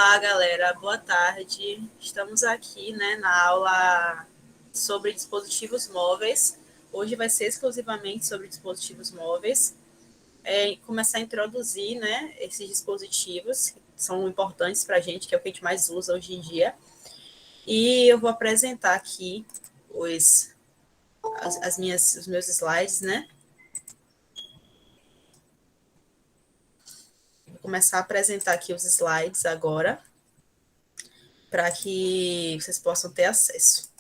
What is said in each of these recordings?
Olá, galera. Boa tarde. Estamos aqui, né, na aula sobre dispositivos móveis. Hoje vai ser exclusivamente sobre dispositivos móveis. Começar a introduzir, né, esses dispositivos que são importantes para a gente, que é o que a gente mais usa hoje em dia. E eu vou apresentar aqui os meus slides, né? Vou começar a apresentar aqui os slides agora, para que vocês possam ter acesso.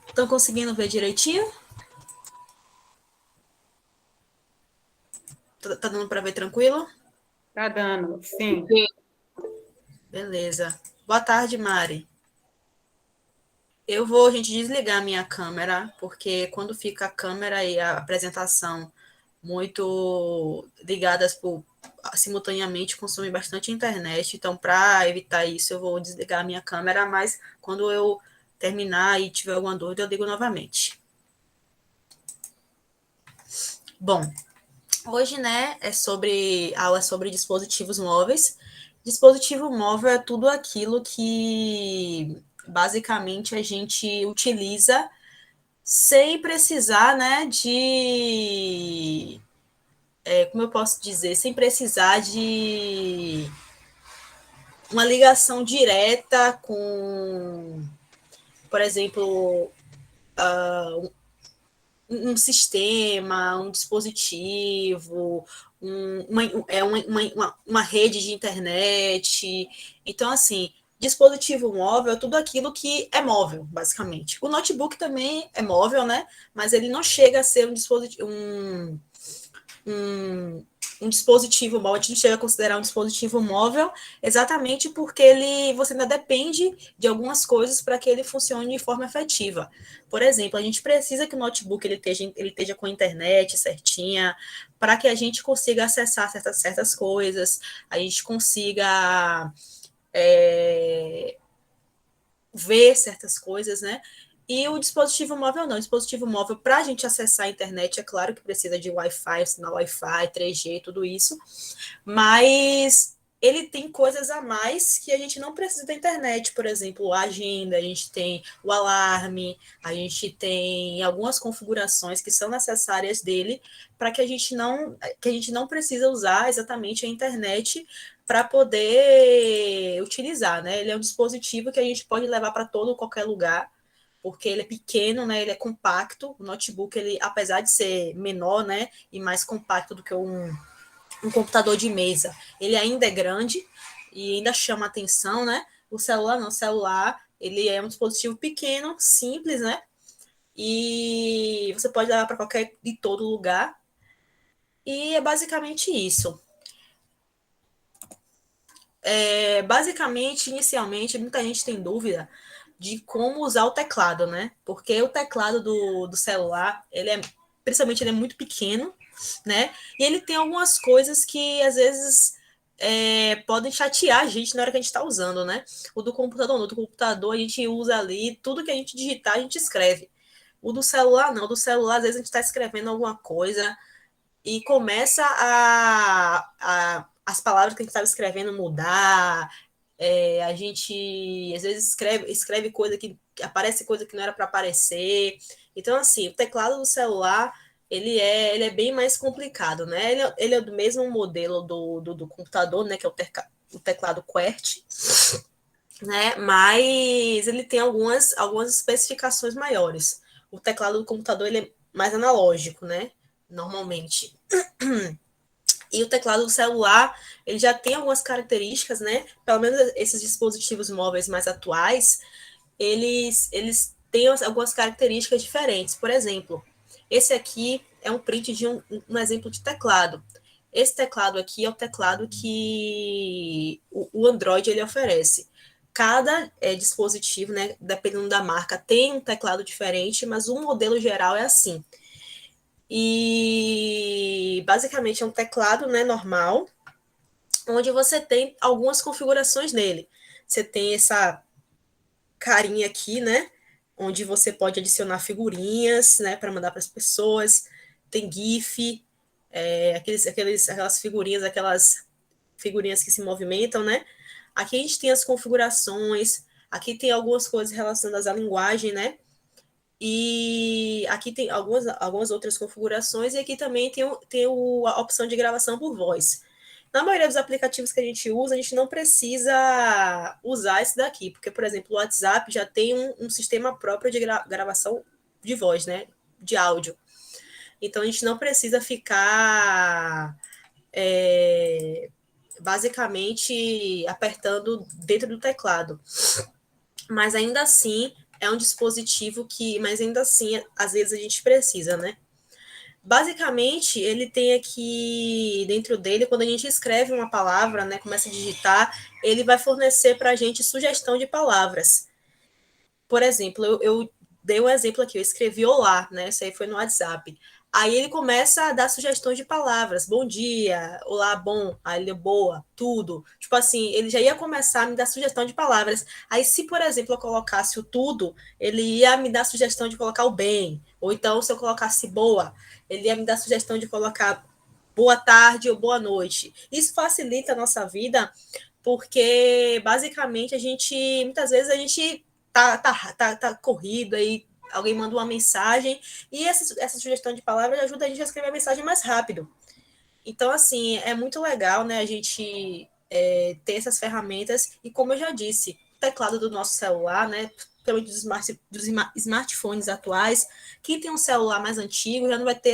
Estão conseguindo ver direitinho? Tá dando para ver tranquilo? Tá dando, sim. Beleza. Boa tarde, Mari. Eu vou, gente, desligar a minha câmera, porque quando fica a câmera e a apresentação muito ligadas simultaneamente, consome bastante internet. Então, para evitar isso, eu vou desligar a minha câmera, mas quando eu terminar e tiver alguma dúvida, eu ligo novamente. Bom, hoje, né, a aula é sobre dispositivos móveis. Dispositivo móvel é tudo aquilo que basicamente a gente utiliza sem precisar, né, como eu posso dizer, sem precisar de uma ligação direta com, por exemplo, um sistema, um dispositivo, uma rede de internet. Então, assim, dispositivo móvel é tudo aquilo que é móvel, basicamente. O notebook também é móvel, né? Mas ele não chega a ser um, um dispositivo móvel, a gente chega a considerar um dispositivo móvel exatamente porque você ainda depende de algumas coisas para que ele funcione de forma efetiva. Por exemplo, a gente precisa que o notebook ele esteja com a internet certinha, para que a gente consiga acessar certas coisas, a gente consiga ver certas coisas, né? E o dispositivo móvel não. O dispositivo móvel, para a gente acessar a internet, é claro que precisa de Wi-Fi, sinal Wi-Fi, 3G, tudo isso. Mas ele tem coisas a mais que a gente não precisa da internet. Por exemplo, a agenda, a gente tem o alarme, a gente tem algumas configurações que são necessárias dele para que a gente não precisa usar exatamente a internet para poder utilizar, né? Ele é um dispositivo que a gente pode levar para todo qualquer lugar, porque ele é pequeno, né? Ele é compacto. O notebook, ele, apesar de ser menor, né, e mais compacto do que um computador de mesa, ele ainda é grande e ainda chama atenção, né? O celular não, o celular, ele é um dispositivo pequeno, simples, né? E você pode levar para qualquer e todo lugar. E é basicamente isso. Basicamente, inicialmente, muita gente tem dúvida de como usar o teclado, né? Porque o teclado do celular, principalmente, ele é muito pequeno, né? E ele tem algumas coisas que, às vezes, podem chatear a gente na hora que a gente está usando, né? O do computador, não. O do computador, a gente usa ali, tudo que a gente digitar, a gente escreve. O do celular, não. O do celular, às vezes, a gente está escrevendo alguma coisa e começa as palavras que a gente estava escrevendo mudar. A gente às vezes escreve coisa que aparece coisa que não era para aparecer. Então, assim, o teclado do celular ele é bem mais complicado, né? Ele é do mesmo modelo do computador, né? Que é o teclado QWERTY, né? Mas ele tem algumas especificações maiores. O teclado do computador ele é mais analógico, né? Normalmente. E o teclado do celular, ele já tem algumas características, né? Pelo menos esses dispositivos móveis mais atuais, eles têm algumas características diferentes. Por exemplo, esse aqui é um print de um exemplo de teclado. Esse teclado aqui é o teclado que o Android ele oferece. Cada dispositivo, né, dependendo da marca, tem um teclado diferente, mas o modelo geral é assim. E basicamente é um teclado, né, normal, onde você tem algumas configurações nele. Você tem carinha aqui, né? Onde você pode adicionar figurinhas, né? Para mandar para as pessoas. Tem GIF, aquelas figurinhas que se movimentam, né? Aqui a gente tem as configurações, aqui tem algumas coisas relacionadas à linguagem, né? E aqui tem algumas outras configurações, e aqui também a opção de gravação por voz. Na maioria dos aplicativos que a gente usa, a gente não precisa usar esse daqui, porque, por exemplo, o WhatsApp já tem um sistema próprio de gravação de voz, né? De áudio. Então, a gente não precisa ficar basicamente apertando dentro do teclado. Mas ainda assim, é um dispositivo mas ainda assim, às vezes a gente precisa, né? Basicamente, ele tem aqui dentro dele, quando a gente escreve uma palavra, né, começa a digitar, ele vai fornecer para a gente sugestão de palavras. Por exemplo, eu dei um exemplo aqui, eu escrevi olá, né? Isso aí foi no WhatsApp. Aí ele começa a dar sugestões de palavras. Bom dia, olá, bom, aí ele boa, tudo. Tipo assim, ele já ia começar a me dar sugestão de palavras. Aí, se, por exemplo, eu colocasse o tudo, ele ia me dar sugestão de colocar o bem. Ou então, se eu colocasse boa, ele ia me dar sugestão de colocar boa tarde ou boa noite. Isso facilita a nossa vida, porque basicamente muitas vezes a gente tá corrido aí, alguém manda uma mensagem, e essa sugestão de palavras ajuda a gente a escrever a mensagem mais rápido. Então, assim, é muito legal, né, a gente ter essas ferramentas, e como eu já disse, o teclado do nosso celular, né, principalmente dos smartphones atuais, quem tem um celular mais antigo já não vai ter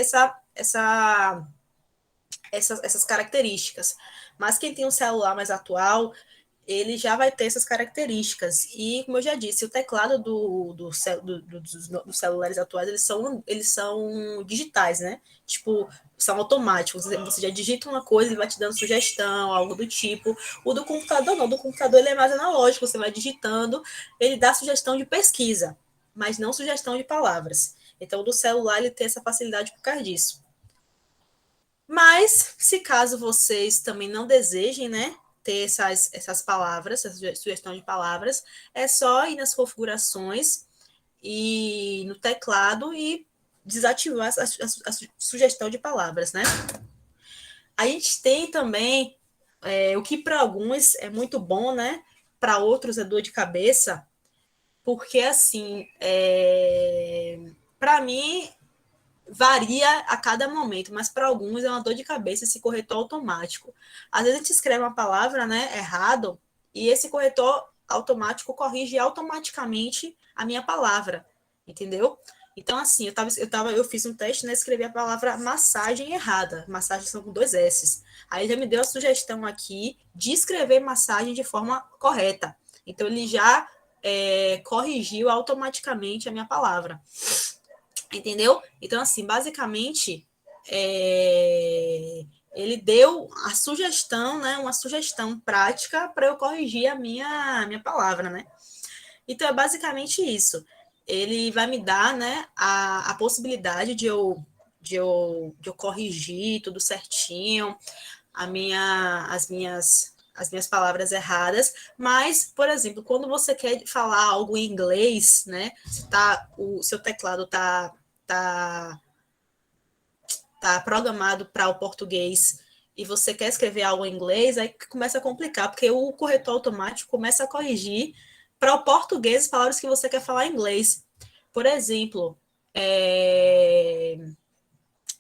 essas características. Mas quem tem um celular mais atual, ele já vai ter essas características. E, como eu já disse, o teclado dos celulares atuais, eles são digitais, né? Tipo, são automáticos. Você já digita uma coisa e vai te dando sugestão, algo do tipo. O do computador não. O do computador ele é mais analógico. Você vai digitando, ele dá sugestão de pesquisa, mas não sugestão de palavras. Então, o do celular, ele tem essa facilidade por causa disso. Mas, se caso vocês também não desejem, né, ter essas palavras, essa sugestão de palavras, é só ir nas configurações e no teclado e desativar a sugestão de palavras, né? A gente tem também o que para alguns é muito bom, né? Para outros é dor de cabeça, porque assim, para mim varia a cada momento, mas para alguns é uma dor de cabeça esse corretor automático. Às vezes a gente escreve uma palavra, né, errado, e esse corretor automático corrige automaticamente a minha palavra, entendeu? Então, assim, eu fiz um teste, né, escrevi a palavra massagem errada. Massagem são com 2 S. Aí já me deu a sugestão aqui de escrever massagem de forma correta. Então, ele já corrigiu automaticamente a minha palavra. Entendeu? Então, assim, basicamente, ele deu a sugestão, né? Uma sugestão prática para eu corrigir a minha palavra, né? Então, é basicamente isso. Ele vai me dar, né, a possibilidade de eu corrigir tudo certinho, as minhas palavras erradas, mas, por exemplo, quando você quer falar algo em inglês, né, o seu teclado tá, tá programado para o português e você quer escrever algo em inglês, aí começa a complicar, porque o corretor automático começa a corrigir para o português as palavras que você quer falar em inglês. Por exemplo,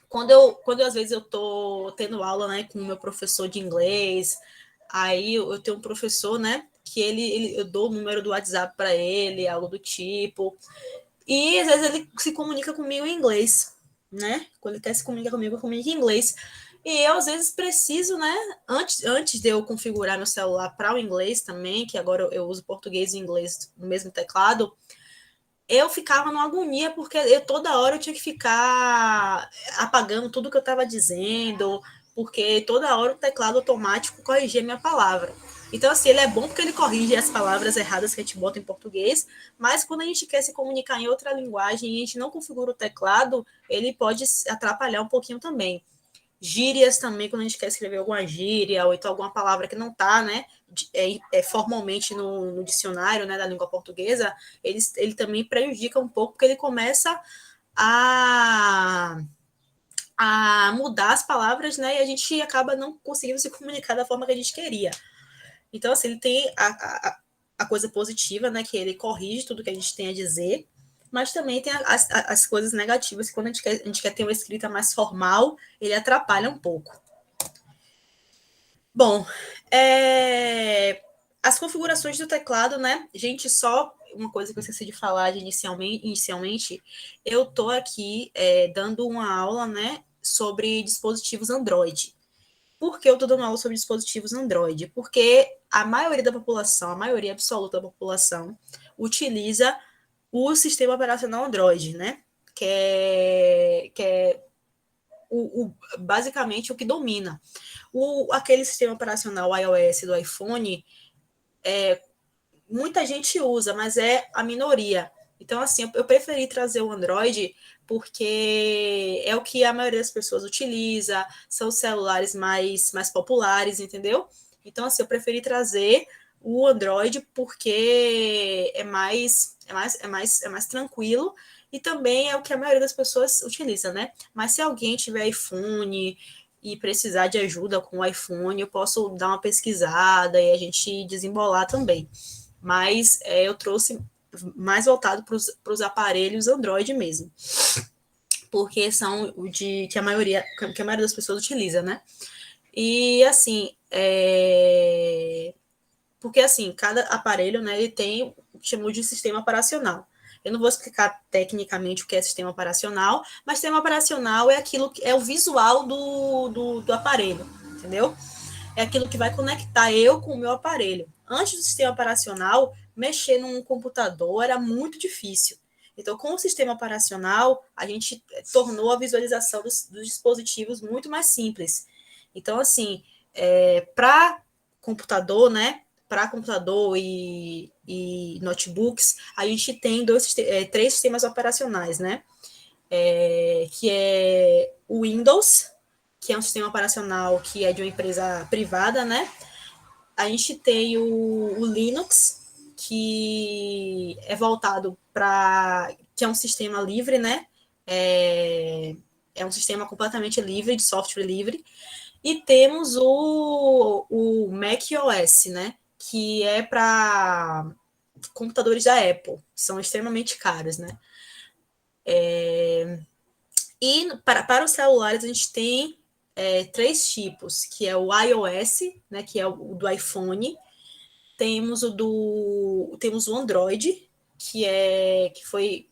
quando às vezes eu estou tendo aula, né, com o meu professor de inglês, aí eu tenho um professor, né, que eu dou o número do WhatsApp para ele, algo do tipo, e às vezes ele se comunica comigo em inglês, né? Quando ele quer se comunicar comigo, eu comunico em inglês. E eu, às vezes, preciso, né? Antes de eu configurar meu celular para o inglês também, que agora eu uso português e inglês no mesmo teclado, eu ficava numa agonia, porque toda hora eu tinha que ficar apagando tudo que eu estava dizendo, porque toda hora o teclado automático corrigia minha palavra. Então, assim, ele é bom porque ele corrige as palavras erradas que a gente bota em português, mas quando a gente quer se comunicar em outra linguagem e a gente não configura o teclado, ele pode atrapalhar um pouquinho também. Gírias também, quando a gente quer escrever alguma gíria, ou então alguma palavra que não está, né, formalmente no dicionário, né, da língua portuguesa, ele também prejudica um pouco, porque ele começa a, a mudar as palavras, né, e a gente acaba não conseguindo se comunicar da forma que a gente queria. Então, assim, ele tem a coisa positiva, né, que ele corrige tudo que a gente tem a dizer, mas também tem as coisas negativas, que quando a gente quer ter uma escrita mais formal, ele atrapalha um pouco. Bom, as configurações do teclado, né? Gente, só uma coisa que eu esqueci de falar inicialmente, eu tô aqui dando uma aula, né, sobre dispositivos Android. Por que eu estou dando aula sobre dispositivos Android? Porque a maioria da população, a maioria absoluta da população, utiliza o sistema operacional Android, né? Que é basicamente o que domina. Aquele sistema operacional iOS do iPhone, muita gente usa, mas é a minoria. Então, assim, eu preferi trazer o Android porque é o que a maioria das pessoas utiliza, são os celulares mais populares, entendeu? Então, assim, eu preferi trazer o Android porque é mais tranquilo e também é o que a maioria das pessoas utiliza, né? Mas se alguém tiver iPhone e precisar de ajuda com o iPhone, eu posso dar uma pesquisada e a gente desembolar também. Mas eu trouxe mais voltado para os aparelhos Android mesmo, porque são o que a maioria das pessoas utiliza, né? E assim, porque assim, cada aparelho, né, ele tem o que chamamos de sistema operacional. Eu não vou explicar tecnicamente o que é sistema operacional, mas sistema operacional é aquilo que é o visual do aparelho, entendeu? É aquilo que vai conectar eu com o meu aparelho. Antes do sistema operacional, mexer num computador era muito difícil. Então, com o sistema operacional, a gente tornou a visualização dos dispositivos muito mais simples. Então, assim, para computador, né? Para computador e notebooks, a gente tem três sistemas operacionais, né? Que é o Windows, que é um sistema operacional que é de uma empresa privada, né? A gente tem o Linux, que é voltado para. Que é um sistema livre, né? É um sistema completamente livre, de software livre. E temos o macOS, né? Que é para computadores da Apple. São extremamente caros, né? E para os celulares, a gente tem três tipos, que é o iOS, né, que é o do iPhone, temos o Android, que foi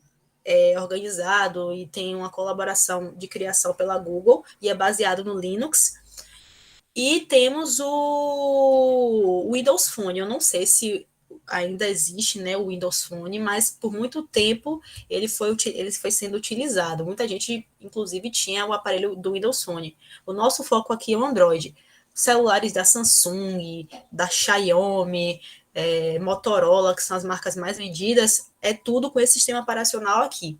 organizado e tem uma colaboração de criação pela Google e é baseado no Linux. E temos o Windows Phone. Eu não sei se ainda existe, né, o Windows Phone, mas por muito tempo ele foi sendo utilizado. Muita gente, inclusive, tinha o aparelho do Windows Phone. O nosso foco aqui é o Android. Celulares da Samsung, da Xiaomi, Motorola, que são as marcas mais vendidas, é tudo com esse sistema operacional aqui.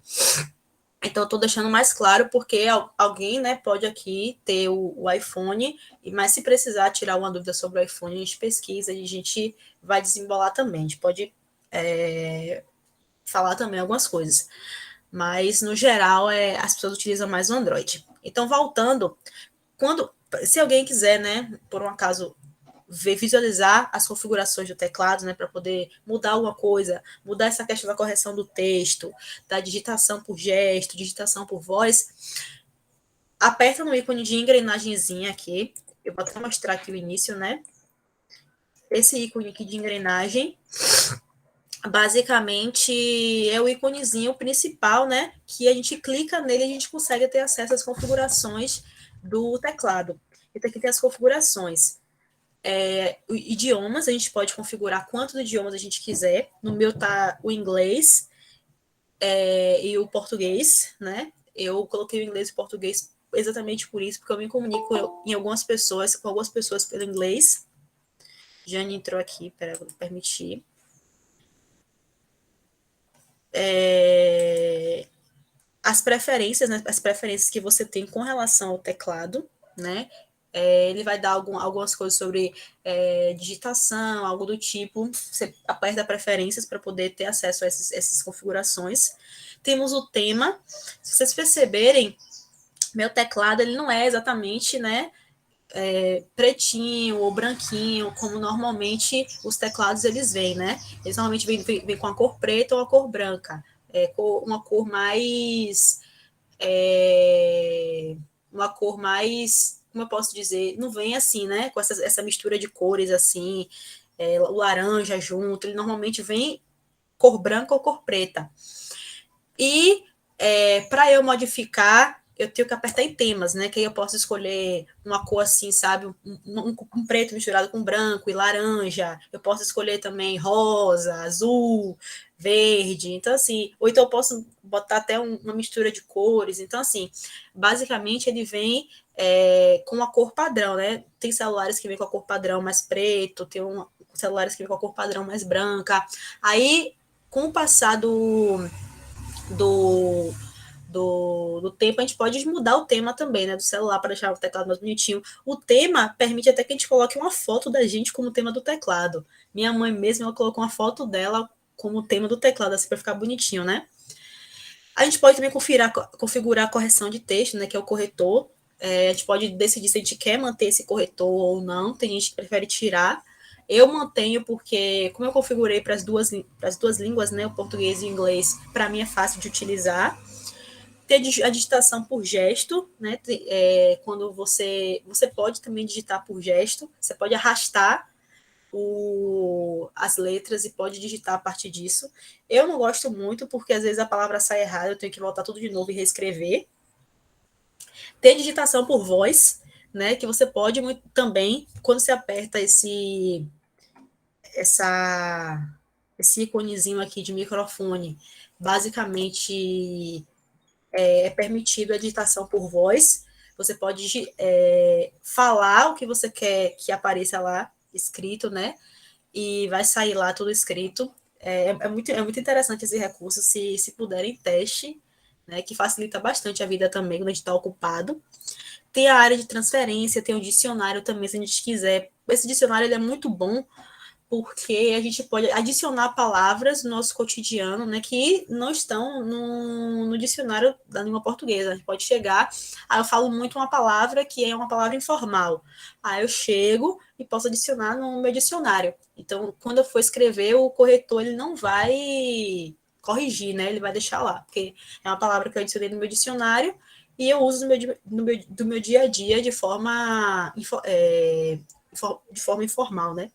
Então, eu estou deixando mais claro, porque alguém, né, pode aqui ter o iPhone, mas se precisar tirar uma dúvida sobre o iPhone, a gente pesquisa e a gente vai desembolar também. A gente pode falar também algumas coisas. Mas, no geral, as pessoas utilizam mais o Android. Então, voltando, se alguém quiser, né, por um acaso, visualizar as configurações do teclado, né, para poder mudar alguma coisa, mudar essa questão da correção do texto, da digitação por gesto, digitação por voz, aperta no ícone de engrenagemzinha aqui, eu vou até mostrar aqui o início, né, esse ícone aqui de engrenagem, basicamente é o íconezinho principal, né, que a gente clica nele e a gente consegue ter acesso às configurações do teclado. Então aqui tem as configurações. Idiomas, a gente pode configurar quantos idiomas a gente quiser. No meu tá o inglês e o português, né? Eu coloquei o inglês e o português exatamente por isso, porque eu me comunico com algumas pessoas pelo inglês. Jane entrou aqui, para permitir. As preferências, né? As preferências que você tem com relação ao teclado, né? Ele vai dar algumas coisas sobre digitação, algo do tipo. Você aperta preferências para poder ter acesso a essas configurações. Temos o tema. Se vocês perceberem, meu teclado ele não é exatamente, né, pretinho ou branquinho, como normalmente os teclados eles vêm, né? Eles normalmente vêm com a cor preta ou a cor branca. Uma cor mais... uma cor mais, como eu posso dizer, não vem assim, né? Com essa mistura de cores assim, o laranja junto, ele normalmente vem cor branca ou cor preta. E para eu modificar, eu tenho que apertar em temas, né? Que aí eu posso escolher uma cor assim, sabe? Um preto misturado com branco e laranja. Eu posso escolher também rosa, azul, verde. Então, assim, ou então eu posso botar até uma mistura de cores. Então, assim, basicamente ele vem com a cor padrão, né? Tem celulares que vêm com a cor padrão mais preto, celulares que vêm com a cor padrão mais branca. Aí, com o passar do, do tempo, a gente pode mudar o tema também, né, do celular para deixar o teclado mais bonitinho. O tema permite até que a gente coloque uma foto da gente como tema do teclado. Minha mãe mesmo, ela colocou uma foto dela como tema do teclado, assim, para ficar bonitinho, né? A gente pode também configurar a correção de texto, né, que é o corretor. A gente pode decidir se a gente quer manter esse corretor ou não. Tem gente que prefere tirar. Eu mantenho porque, como eu configurei para as duas línguas, né, o português e o inglês, para mim é fácil de utilizar. Ter a digitação por gesto, né? Quando você pode também digitar por gesto, você pode arrastar as letras e pode digitar a partir disso. Eu não gosto muito, porque às vezes a palavra sai errada, eu tenho que voltar tudo de novo e reescrever. Tem digitação por voz, né? Que você pode também, quando você aperta esse iconezinho aqui de microfone, basicamente é permitido a digitação por voz. Você pode falar o que você quer que apareça lá escrito, né? E vai sair lá tudo escrito. É muito interessante esse recurso, se puderem, teste, né? Que facilita bastante a vida também quando a gente está ocupado. Tem a área de transferência, tem o dicionário também, se a gente quiser. Esse dicionário ele é muito bom porque a gente pode adicionar palavras no nosso cotidiano, né, que não estão no dicionário da língua portuguesa. A gente pode chegar, eu falo muito uma palavra que é uma palavra informal. Aí eu chego e posso adicionar no meu dicionário. Então, quando eu for escrever, o corretor ele não vai corrigir, né? Ele vai deixar lá, porque é uma palavra que eu adicionei no meu dicionário e eu uso do meu dia a dia de forma informal, né?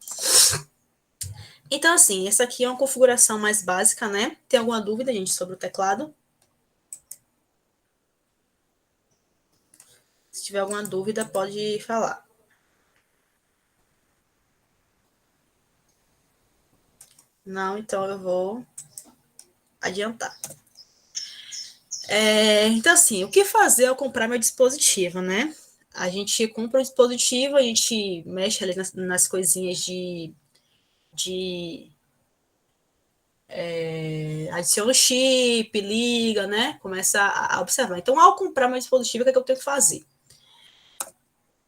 Então, assim, essa aqui é uma configuração mais básica, né? Tem alguma dúvida, gente, sobre o teclado? Se tiver alguma dúvida, pode falar. Não, então eu vou adiantar. Então, assim, o que fazer ao comprar meu dispositivo, né? A gente compra o dispositivo, a gente mexe ali nas coisinhas de adiciona o chip, liga, né? Começa a observar. Então, ao comprar meu dispositivo, o que é que eu tenho que fazer?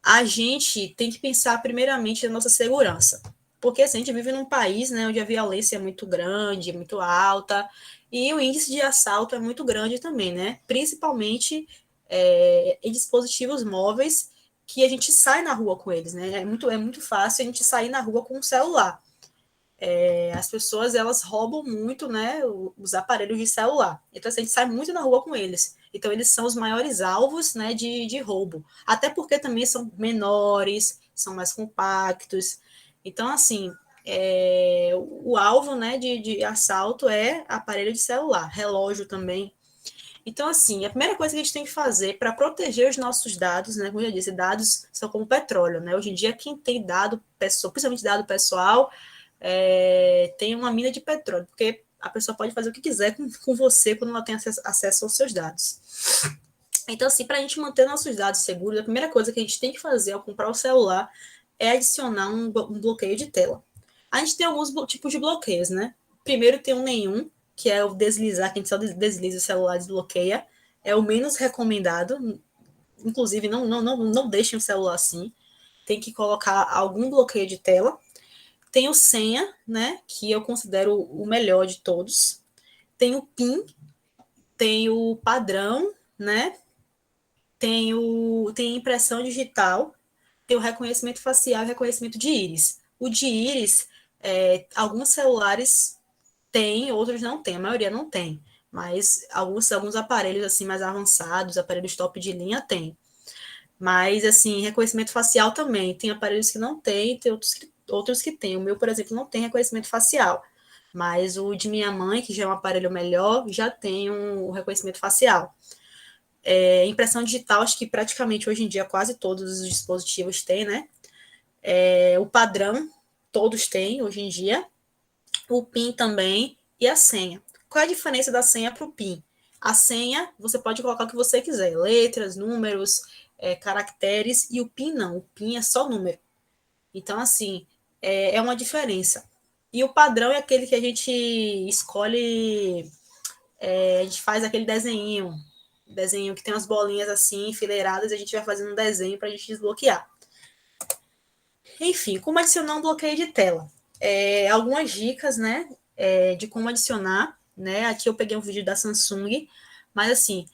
A gente tem que pensar primeiramente na nossa segurança. Porque assim, a gente vive num país, né, onde a violência é muito grande, muito alta, e o índice de assalto é muito grande também, né? Principalmente em dispositivos móveis que a gente sai na rua com eles, né? É muito fácil a gente sair na rua com um celular. As pessoas elas roubam muito, né, os aparelhos de celular. Então assim, a gente sai muito na rua com eles. Então eles são os maiores alvos, né, de roubo. Até porque também são menores, são mais compactos. Então assim, o alvo, né, de assalto é aparelho de celular, relógio também. Então, assim, a primeira coisa que a gente tem que fazer para proteger os nossos dados, né? Como eu já disse, dados são como petróleo, né? Hoje em dia, quem tem dado pessoal, principalmente dado pessoal, tem uma mina de petróleo, porque a pessoa pode fazer o que quiser com você quando ela tem acesso aos seus dados. Então, assim, para a gente manter nossos dados seguros, a primeira coisa que a gente tem que fazer ao comprar o celular é adicionar um bloqueio de tela. A gente tem alguns tipos de bloqueios, né? Primeiro tem o nenhum, que é o deslizar, que a gente só desliza o celular e desbloqueia. É o menos recomendado. Inclusive, não deixem o celular assim. tem que colocar algum bloqueio de tela. Tem o senha, né, que eu considero o melhor de todos. Tem o PIN, tem o padrão, né? Tem impressão digital, tem o reconhecimento facial e reconhecimento de íris. O de íris, alguns celulares têm, outros não têm, a maioria não tem. Mas alguns aparelhos assim mais avançados, aparelhos top de linha, tem. Mas, assim, reconhecimento facial também. Tem aparelhos que não tem outros que tem. O meu, por exemplo, não tem reconhecimento facial. Mas o de minha mãe, que já é um aparelho melhor, já tem um reconhecimento facial. Impressão digital, acho que praticamente hoje em dia quase todos os dispositivos têm, né? O padrão, todos têm hoje em dia. O PIN também e a senha. Qual é a diferença da senha para o PIN? A senha, você pode colocar o que você quiser, letras, números, caracteres, e o PIN não, o PIN é só número. Então, assim, é uma diferença. E o padrão é aquele que a gente escolhe, a gente faz aquele desenho que tem umas bolinhas assim, enfileiradas, e a gente vai fazendo um desenho para a gente desbloquear. Enfim, como adicionar um bloqueio de tela? Algumas dicas, né, de como adicionar, né? Aqui eu peguei um vídeo da Samsung, mas assim,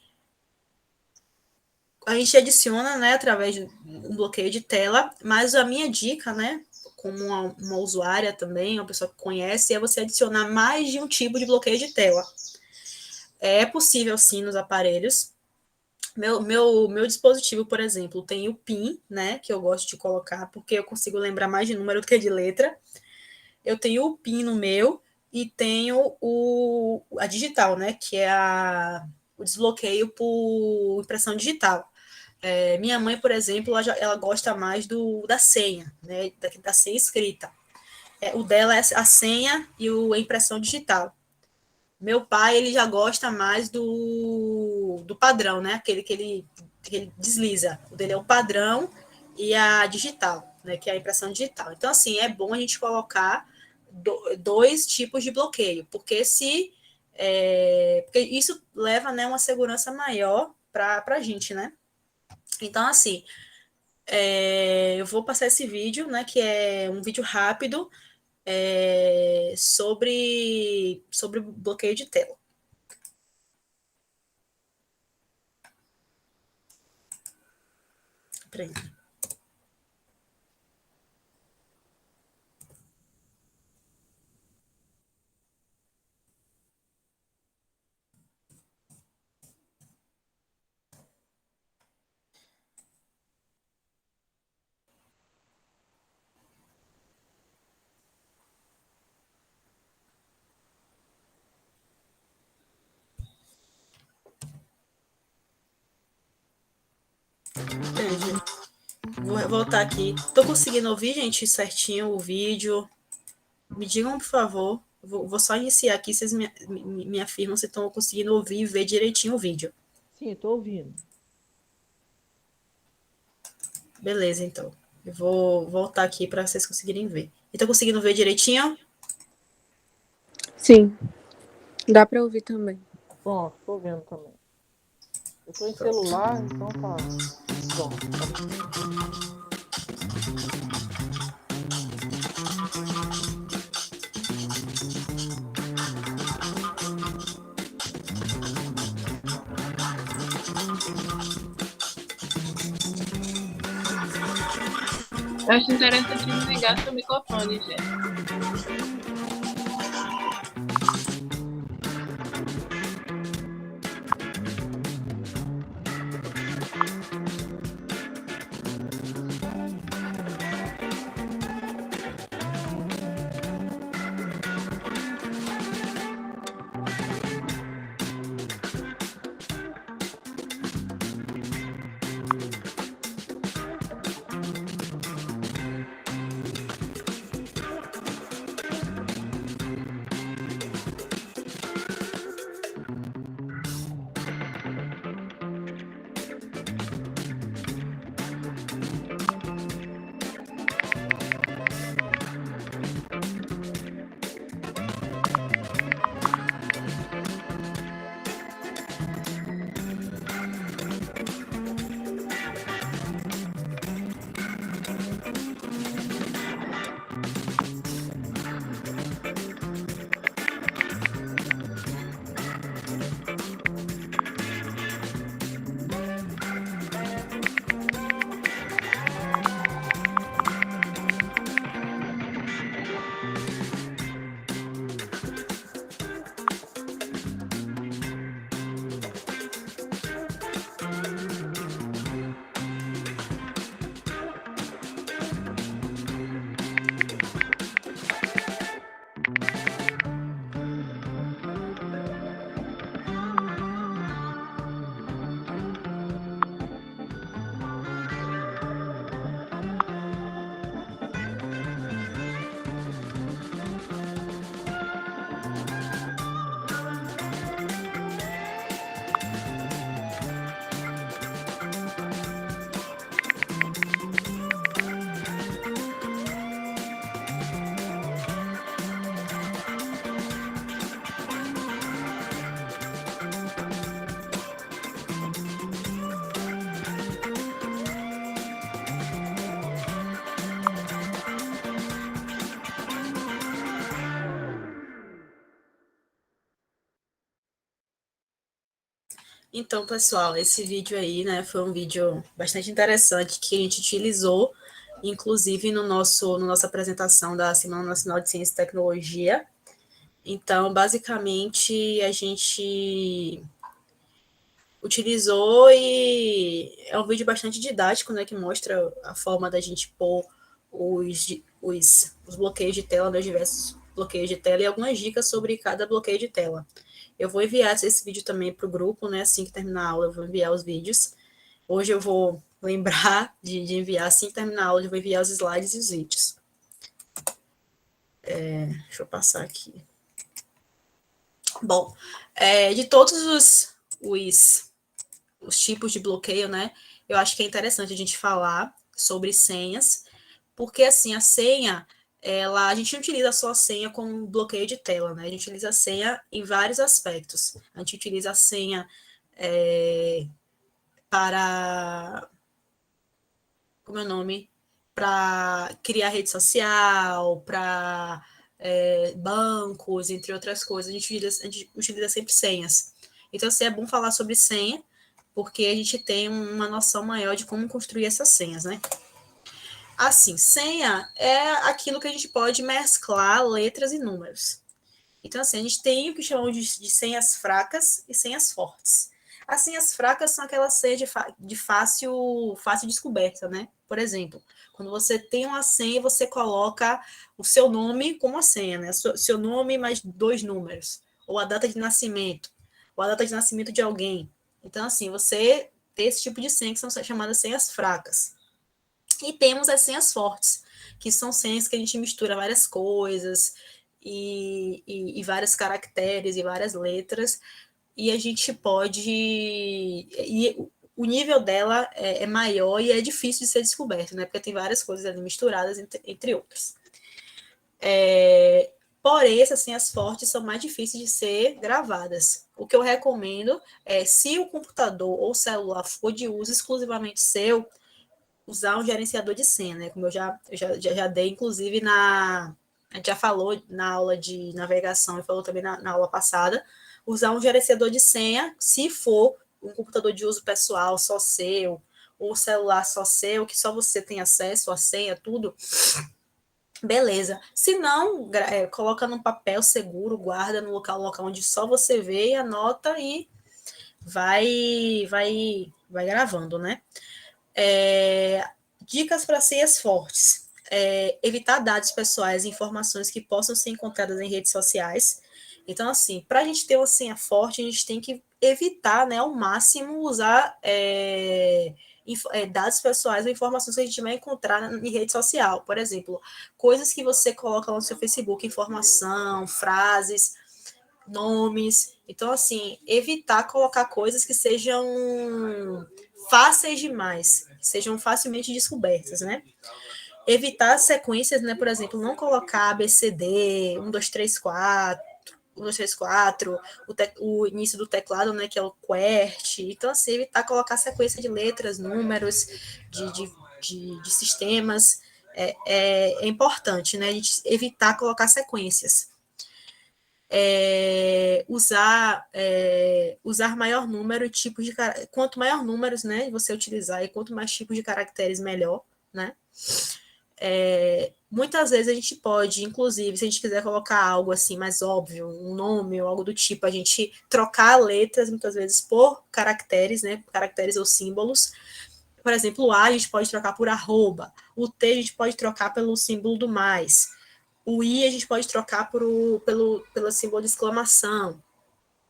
a gente adiciona, né, através de um bloqueio de tela, mas a minha dica, né, como uma usuária também, uma pessoa que conhece, é você adicionar mais de um tipo de bloqueio de tela. É possível, sim, nos aparelhos. Meu dispositivo, por exemplo, tem o PIN, né, que eu gosto de colocar, porque eu consigo lembrar mais de número do que de letra. Eu tenho o PIN no meu e tenho a digital, né, que é o desbloqueio por impressão digital. Minha mãe, por exemplo, ela gosta mais da senha, né, da senha escrita. O dela é a senha e a impressão digital. Meu pai, ele já gosta mais do padrão, né, aquele que ele desliza. O dele é o padrão e a digital, né, que é a impressão digital. Então, assim, é bom a gente colocar dois tipos de bloqueio, porque porque isso leva, né, uma segurança maior para a gente, né? Então, assim, eu vou passar esse vídeo, né, que é um vídeo rápido sobre bloqueio de tela. Peraí. Entendi. Vou voltar aqui. Tô conseguindo ouvir, gente, certinho o vídeo? Me digam, por favor. Vou só iniciar aqui, vocês me afirmam se estão conseguindo ouvir e ver direitinho o vídeo. Sim, estou ouvindo. Beleza, então. Eu vou voltar aqui para vocês conseguirem ver. E tá conseguindo ver direitinho? Sim, dá para ouvir também. Pronto, estou vendo também. Eu estou em celular, então tá. Pronto. Eu acho interessante desligar seu microfone, gente. Então, pessoal, esse vídeo aí, né, foi um vídeo bastante interessante que a gente utilizou, inclusive no nossa apresentação da Semana Nacional de Ciência e Tecnologia. Então, basicamente, a gente utilizou e é um vídeo bastante didático, né, que mostra a forma da gente pôr os bloqueios de tela, né, os diversos bloqueios de tela e algumas dicas sobre cada bloqueio de tela. Eu vou enviar esse vídeo também para o grupo, né, assim que terminar a aula eu vou enviar os vídeos. Hoje eu vou lembrar de enviar, assim que terminar a aula eu vou enviar os slides e os vídeos. Deixa eu passar aqui. Bom, de todos os tipos de bloqueio, né? Eu acho que é interessante a gente falar sobre senhas, porque assim, a senha, a gente não utiliza só a senha como bloqueio de tela, né? A gente utiliza a senha em vários aspectos. A gente utiliza a senha para, como é o nome? Para criar rede social, para bancos, entre outras coisas. A gente utiliza sempre senhas. Então, assim, é bom falar sobre senha, porque a gente tem uma noção maior de como construir essas senhas, né? Assim, senha é aquilo que a gente pode mesclar letras e números. Então, assim, a gente tem o que chamamos de senhas fracas e senhas fortes. As senhas fracas são aquelas senhas de fácil descoberta, né? Por exemplo, quando você tem uma senha, você coloca o seu nome como a senha, né? Seu nome mais 2 números, ou a data de nascimento, ou a data de nascimento de alguém. Então, assim, você tem esse tipo de senha que são chamadas senhas fracas. E temos as senhas fortes, que são senhas que a gente mistura várias coisas e vários caracteres e várias letras, e a gente pode. E o nível dela é maior e é difícil de ser descoberto, né? Porque tem várias coisas ali misturadas, entre outras. Porém, essas senhas fortes são mais difíceis de ser gravadas. O que eu recomendo é, se o computador ou celular for de uso exclusivamente seu, usar um gerenciador de senha, né? Como eu já dei, inclusive, a gente já falou na aula de navegação e falou também na aula passada, usar um gerenciador de senha, se for um computador de uso pessoal só seu, ou celular só seu, que só você tem acesso à senha, tudo, beleza. Se não, coloca num papel seguro, guarda no local onde só você vê, anota e vai gravando, né? Dicas para senhas fortes. Evitar dados pessoais e informações que possam ser encontradas em redes sociais. Então, assim, para a gente ter uma senha forte, a gente tem que evitar, né, ao máximo, usar dados pessoais ou informações que a gente vai encontrar em rede social. Por exemplo, coisas que você coloca no seu Facebook, informação, frases, nomes. Então, assim, evitar colocar coisas que sejam fáceis demais, sejam facilmente descobertas, né? Evitar sequências, né? Por exemplo, não colocar ABCD, 1, 2, 3, 4, 1, 2, 3, 4, o início do teclado, né? Que é o QWERTY. Então, assim, evitar colocar sequência de letras, números, de sistemas. É importante, né? A gente evitar colocar sequências. Usar maior número, tipos de quanto maior números, né, você utilizar e quanto mais tipos de caracteres, melhor, né? Muitas vezes a gente pode, inclusive, se a gente quiser colocar algo assim mais óbvio, um nome ou algo do tipo, a gente trocar letras muitas vezes por caracteres, né? Caracteres ou símbolos. Por exemplo, o A a gente pode trocar por arroba, o T a gente pode trocar pelo símbolo do mais. O I a gente pode trocar pelo símbolo de exclamação.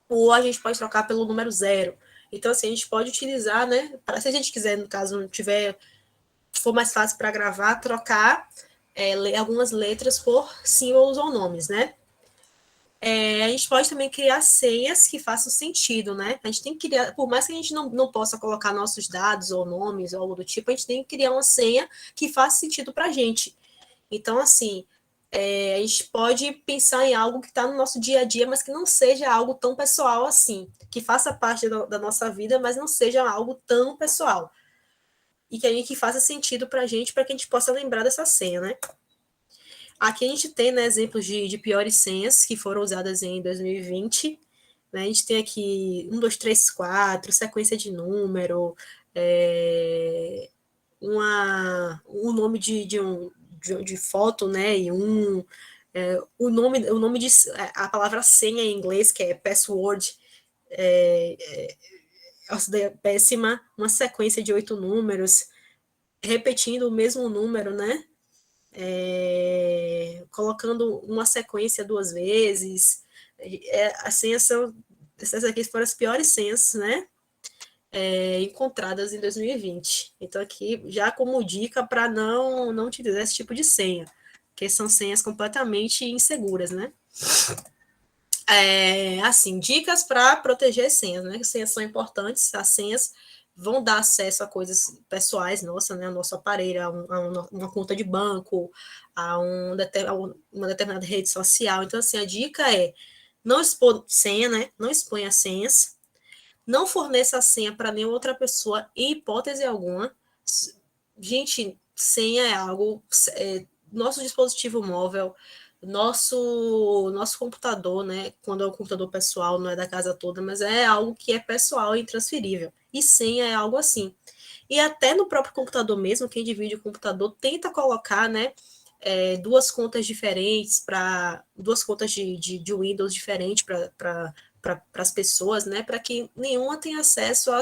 O O a gente pode trocar pelo número 0. Então, assim, a gente pode utilizar, né? Se a gente quiser, no caso, não tiver, for mais fácil para gravar, trocar algumas letras por símbolos ou nomes, né? A gente pode também criar senhas que façam sentido, né? A gente tem que criar, por mais que a gente não possa colocar nossos dados ou nomes ou algo do tipo, a gente tem que criar uma senha que faça sentido para a gente. Então, assim, a gente pode pensar em algo que está no nosso dia a dia, mas que não seja algo tão pessoal assim, que faça parte da nossa vida, mas não seja algo tão pessoal. E que faça sentido para a gente gente possa lembrar dessa senha, né? Aqui a gente tem, né, exemplos de piores senhas que foram usadas em 2020. né? A gente tem aqui 1, 2, 3, 4, sequência de número, o nome de foto, né? E o nome de a palavra senha em inglês, que é password, essa daí é péssima, uma sequência de 8 números, repetindo o mesmo número, né? Colocando uma sequência 2 vezes. As senhas essas aqui foram as piores senhas, né? Encontradas em 2020. Então, aqui, já como dica para não utilizar esse tipo de senha, que são senhas completamente inseguras, né? Assim, dicas para proteger senhas, né? As senhas são importantes, as senhas vão dar acesso a coisas pessoais, nossa, né? O nosso aparelho, uma conta de banco, a uma determinada rede social. Então, assim, a dica é não expor senha, né? Não exponha senhas, não forneça a senha para nenhuma outra pessoa, em hipótese alguma. Gente, senha é algo. Nosso dispositivo móvel, nosso computador, né? Quando é um computador pessoal, não é da casa toda, mas é algo que é pessoal e intransferível. E senha é algo assim. E até no próprio computador mesmo, quem divide o computador tenta colocar, né? Duas contas diferentes duas contas de Windows diferentes para as pessoas, né? Para que nenhuma tenha acesso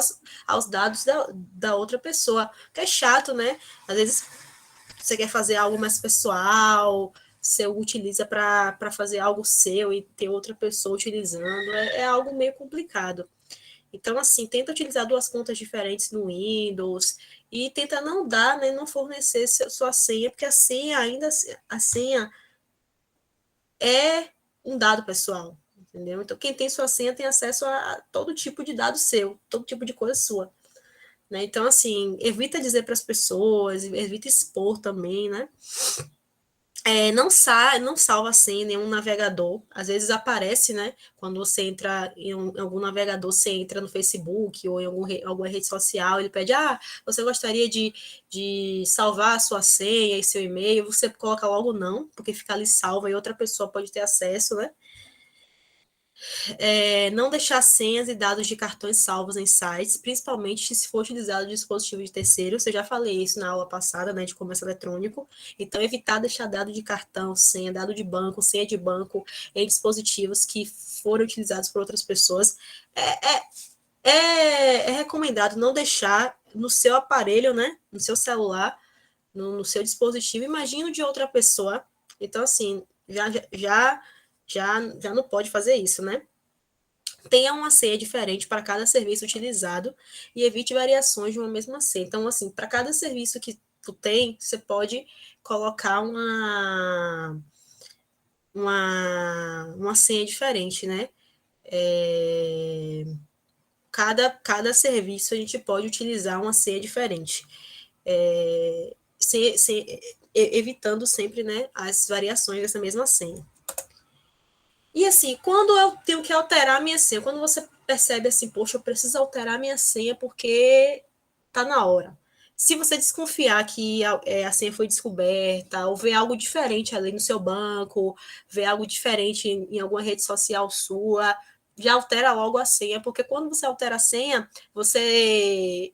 aos dados da outra pessoa. Que é chato, né? Às vezes você quer fazer algo mais pessoal, você utiliza para fazer algo seu e ter outra pessoa utilizando. É algo meio complicado. Então, assim, tenta utilizar duas contas diferentes no Windows e tenta não dar, né, não fornecer sua senha, porque a senha é um dado pessoal, entendeu? Então, quem tem sua senha tem acesso a todo tipo de dado seu, todo tipo de coisa sua, né? Então, assim, evita dizer para as pessoas, evita expor também, né? Não salva a senha em nenhum navegador. Às vezes aparece, né? Quando você entra em algum navegador, você entra no Facebook ou em alguma rede social, ele pede, você gostaria de salvar a sua senha e seu e-mail? Você coloca logo não, porque fica ali salva e outra pessoa pode ter acesso, né? Não deixar senhas e dados de cartões salvos em sites, principalmente se for utilizado dispositivo de terceiros. Eu já falei isso na aula passada, né, de comércio eletrônico. Então, evitar deixar dado de cartão, senha, dado de banco, senha de banco em dispositivos que foram utilizados por outras pessoas. É recomendado não deixar no seu aparelho, né, no seu celular, no seu dispositivo, imagino de outra pessoa. Então, assim, já não pode fazer isso, né? Tenha uma senha diferente para cada serviço utilizado e evite variações de uma mesma senha. Então, assim, para cada serviço que tu tem, você pode colocar uma senha diferente, né? Cada serviço a gente pode utilizar uma senha diferente. Evitando sempre, né, as variações dessa mesma senha. E assim, quando eu tenho que alterar a minha senha, quando você percebe assim, poxa, eu preciso alterar a minha senha porque tá na hora. Se você desconfiar que a senha foi descoberta, ou ver algo diferente ali no seu banco, ver algo diferente em alguma rede social sua, já altera logo a senha, porque quando você altera a senha, você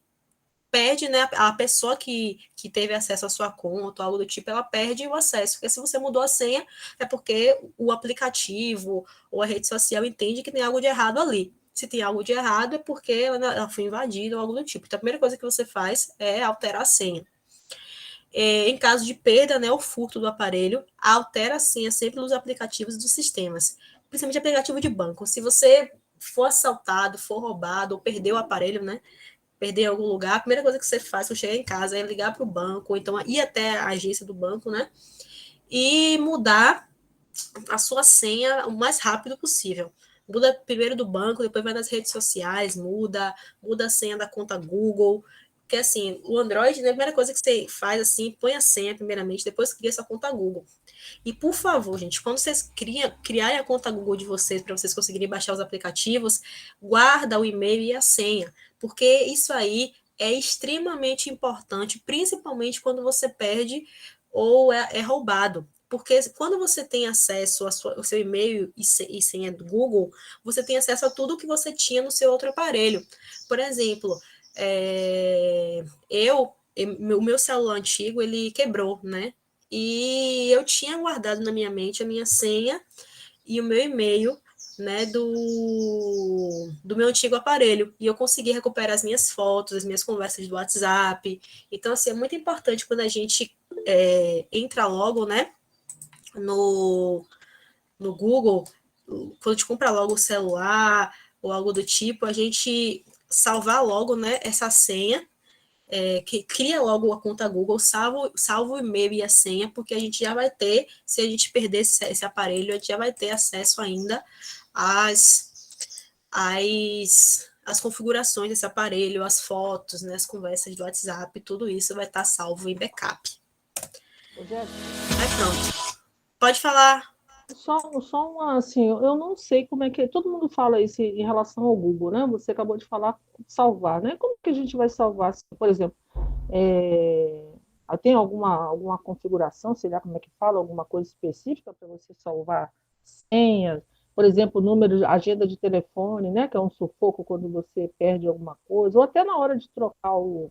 perde, né, a pessoa que teve acesso à sua conta, algo do tipo, ela perde o acesso, porque se você mudou a senha, é porque o aplicativo ou a rede social entende que tem algo de errado ali. Se tem algo de errado, é porque ela foi invadida ou algo do tipo. Então, a primeira coisa que você faz é alterar a senha. Em caso de perda, né, ou furto do aparelho, altera a senha sempre nos aplicativos dos sistemas, principalmente aplicativo de banco. Se você for assaltado, for roubado ou perdeu o aparelho, né, perder em algum lugar, a primeira coisa que você faz quando chegar em casa é ligar para o banco, ou então ir até a agência do banco, né? E mudar a sua senha o mais rápido possível. Muda primeiro do banco, depois vai nas redes sociais, muda a senha da conta Google. Porque assim, o Android, né, a primeira coisa que você faz assim, põe a senha primeiramente, depois cria sua conta Google. E por favor, gente, quando vocês criarem a conta Google de vocês, para vocês conseguirem baixar os aplicativos, guarda o e-mail e a senha, porque isso aí é extremamente importante, principalmente quando você perde ou é roubado. Porque quando você tem acesso ao seu e-mail e senha do Google, você tem acesso a tudo que você tinha no seu outro aparelho. Por exemplo, o meu celular antigo, ele quebrou, né? E eu tinha guardado na minha mente a minha senha e o meu e-mail, né, do meu antigo aparelho. E eu consegui recuperar as minhas fotos, as minhas conversas do WhatsApp. Então, assim, é muito importante quando a gente entra logo, né, no Google, quando a gente compra logo o celular ou algo do tipo, a gente salvar logo, né, essa senha, que cria logo a conta Google, salva o e-mail e a senha, porque a gente já vai ter, se a gente perder esse aparelho, a gente já vai ter acesso ainda às configurações desse aparelho, as fotos, né, as conversas do WhatsApp, tudo isso vai estar salvo em backup. Ô, Jéssica, Aí pronto. Pode falar. só uma, assim, eu não sei como é que. Todo mundo fala isso em relação ao Google, né? Você acabou de falar salvar, né? Como que a gente vai salvar, assim, por exemplo, tem alguma configuração, sei lá como é que fala, alguma coisa específica para você salvar senhas, por exemplo, número, agenda de telefone, né? Que é um sufoco quando você perde alguma coisa, ou até na hora de trocar o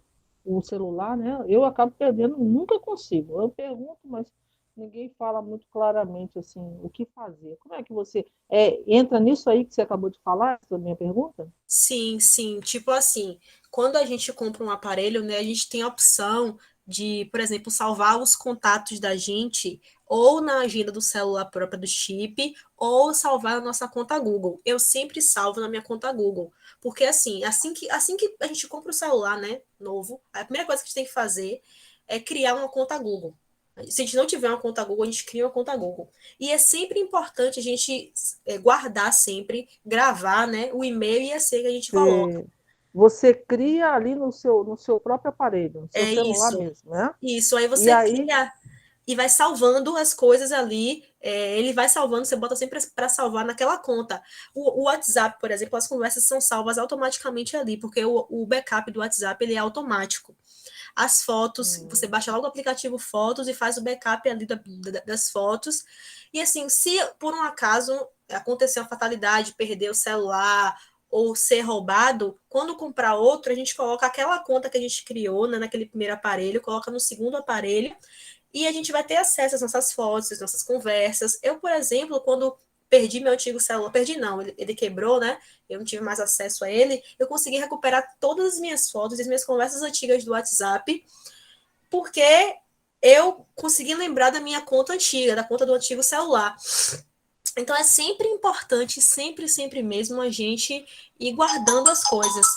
celular, né? Eu acabo perdendo, nunca consigo. Eu pergunto, mas ninguém fala muito claramente assim o que fazer. Como é que você entra nisso aí que você acabou de falar, essa minha pergunta? Sim, sim. Tipo assim, quando a gente compra um aparelho, né, a gente tem a opção de, por exemplo, salvar os contatos da gente ou na agenda do celular própria do chip, ou salvar na nossa conta Google. Eu sempre salvo na minha conta Google, porque assim que a gente compra o celular, né, novo, a primeira coisa que a gente tem que fazer é criar uma conta Google. Se a gente não tiver uma conta Google, a gente cria uma conta Google. E é sempre importante a gente guardar sempre, gravar, né, o e-mail e a senha que a gente coloca. Você cria ali no seu próprio aparelho, no seu É celular isso. mesmo, né? Isso. Aí E você aí, cria e vai salvando as coisas ali. Ele vai salvando, você bota sempre para salvar naquela conta. O WhatsApp, por exemplo, as conversas são salvas automaticamente ali, porque o backup do WhatsApp ele é automático. As fotos, você baixa logo o aplicativo Fotos e faz o backup ali das fotos. E assim, se por um acaso acontecer uma fatalidade, perder o celular ou ser roubado, quando comprar outro, a gente coloca aquela conta que a gente criou, né, naquele primeiro aparelho, coloca no segundo aparelho e a gente vai ter acesso às nossas fotos, às nossas conversas. Eu, por exemplo, quando perdi meu antigo celular, perdi não, ele quebrou, né? Eu não tive mais acesso a ele. Eu consegui recuperar todas as minhas fotos e as minhas conversas antigas do WhatsApp, porque eu consegui lembrar da minha conta antiga, da conta do antigo celular. Então é sempre importante, sempre, sempre mesmo, a gente ir guardando as coisas.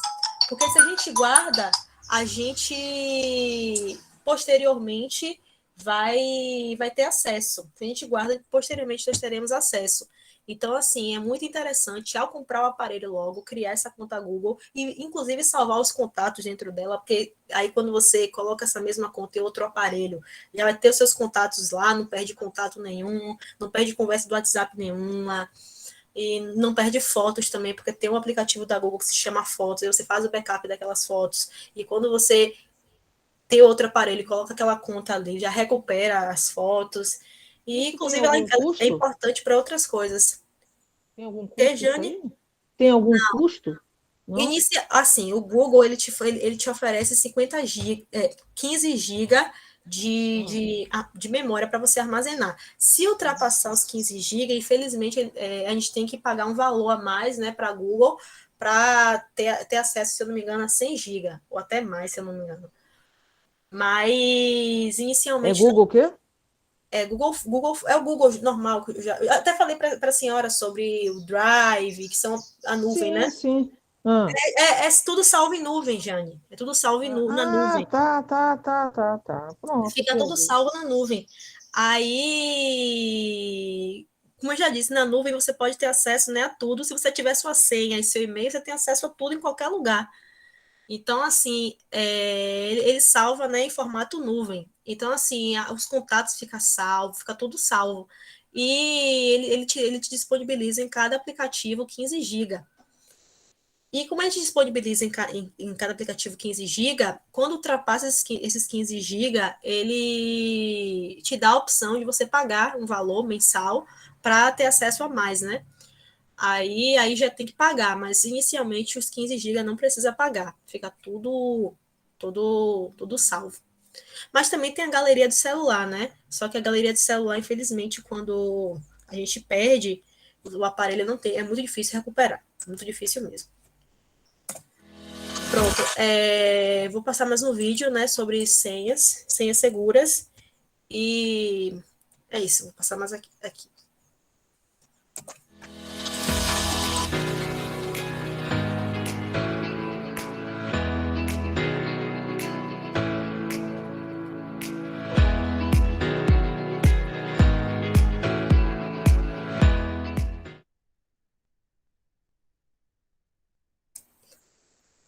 Porque se a gente guarda, a gente posteriormente vai ter acesso. Se a gente guarda, posteriormente nós teremos acesso. Então, assim, é muito interessante, ao comprar o aparelho logo, criar essa conta Google e, inclusive, salvar os contatos dentro dela, porque aí quando você coloca essa mesma conta em outro aparelho, já vai ter os seus contatos lá, não perde contato nenhum, não perde conversa do WhatsApp nenhuma, e não perde fotos também, porque tem um aplicativo da Google que se chama Fotos, aí você faz o backup daquelas fotos, e quando você tem outro aparelho e coloca aquela conta ali, já recupera as fotos, e isso tem inclusive ela algum é custo? importante para outras coisas. Tem algum custo isso Rejane, aí? Tem algum custo? Não? assim, o Google ele te oferece 15 GB de memória para você armazenar. Se ultrapassar os 15 GB, infelizmente, a gente tem que pagar um valor a mais, né, para a Google para ter acesso, se eu não me engano, a 100 GB, ou até mais, se eu não me engano. Mas, É inicialmente, Google o quê? Google é o Google normal. Eu até falei para a senhora sobre o Drive, que são a nuvem, Sim, né? sim. Ah, É tudo salvo em nuvem, Jane. É tudo salvo na nuvem. tá. Pronto, Fica tudo entendi. salvo na nuvem. Aí, como eu já disse, na nuvem você pode ter acesso, né, a tudo. Se você tiver sua senha e seu e-mail, você tem acesso a tudo em qualquer lugar. Então, assim, ele salva, né, em formato nuvem. Então, assim, os contatos ficam salvo, fica tudo salvo. E ele te disponibiliza em cada aplicativo 15 GB. E como a gente disponibiliza em cada aplicativo 15 GB, quando ultrapassa esses 15 GB, ele te dá a opção de você pagar um valor mensal para ter acesso a mais, né? Aí já tem que pagar, mas inicialmente os 15 GB não precisa pagar, fica tudo salvo. Mas também tem a galeria do celular, né? Só que a galeria do celular, infelizmente, quando a gente perde, o aparelho não tem, é muito difícil recuperar, muito difícil mesmo. Pronto, vou passar mais um vídeo, né, sobre senhas seguras, e é isso, vou passar mais aqui.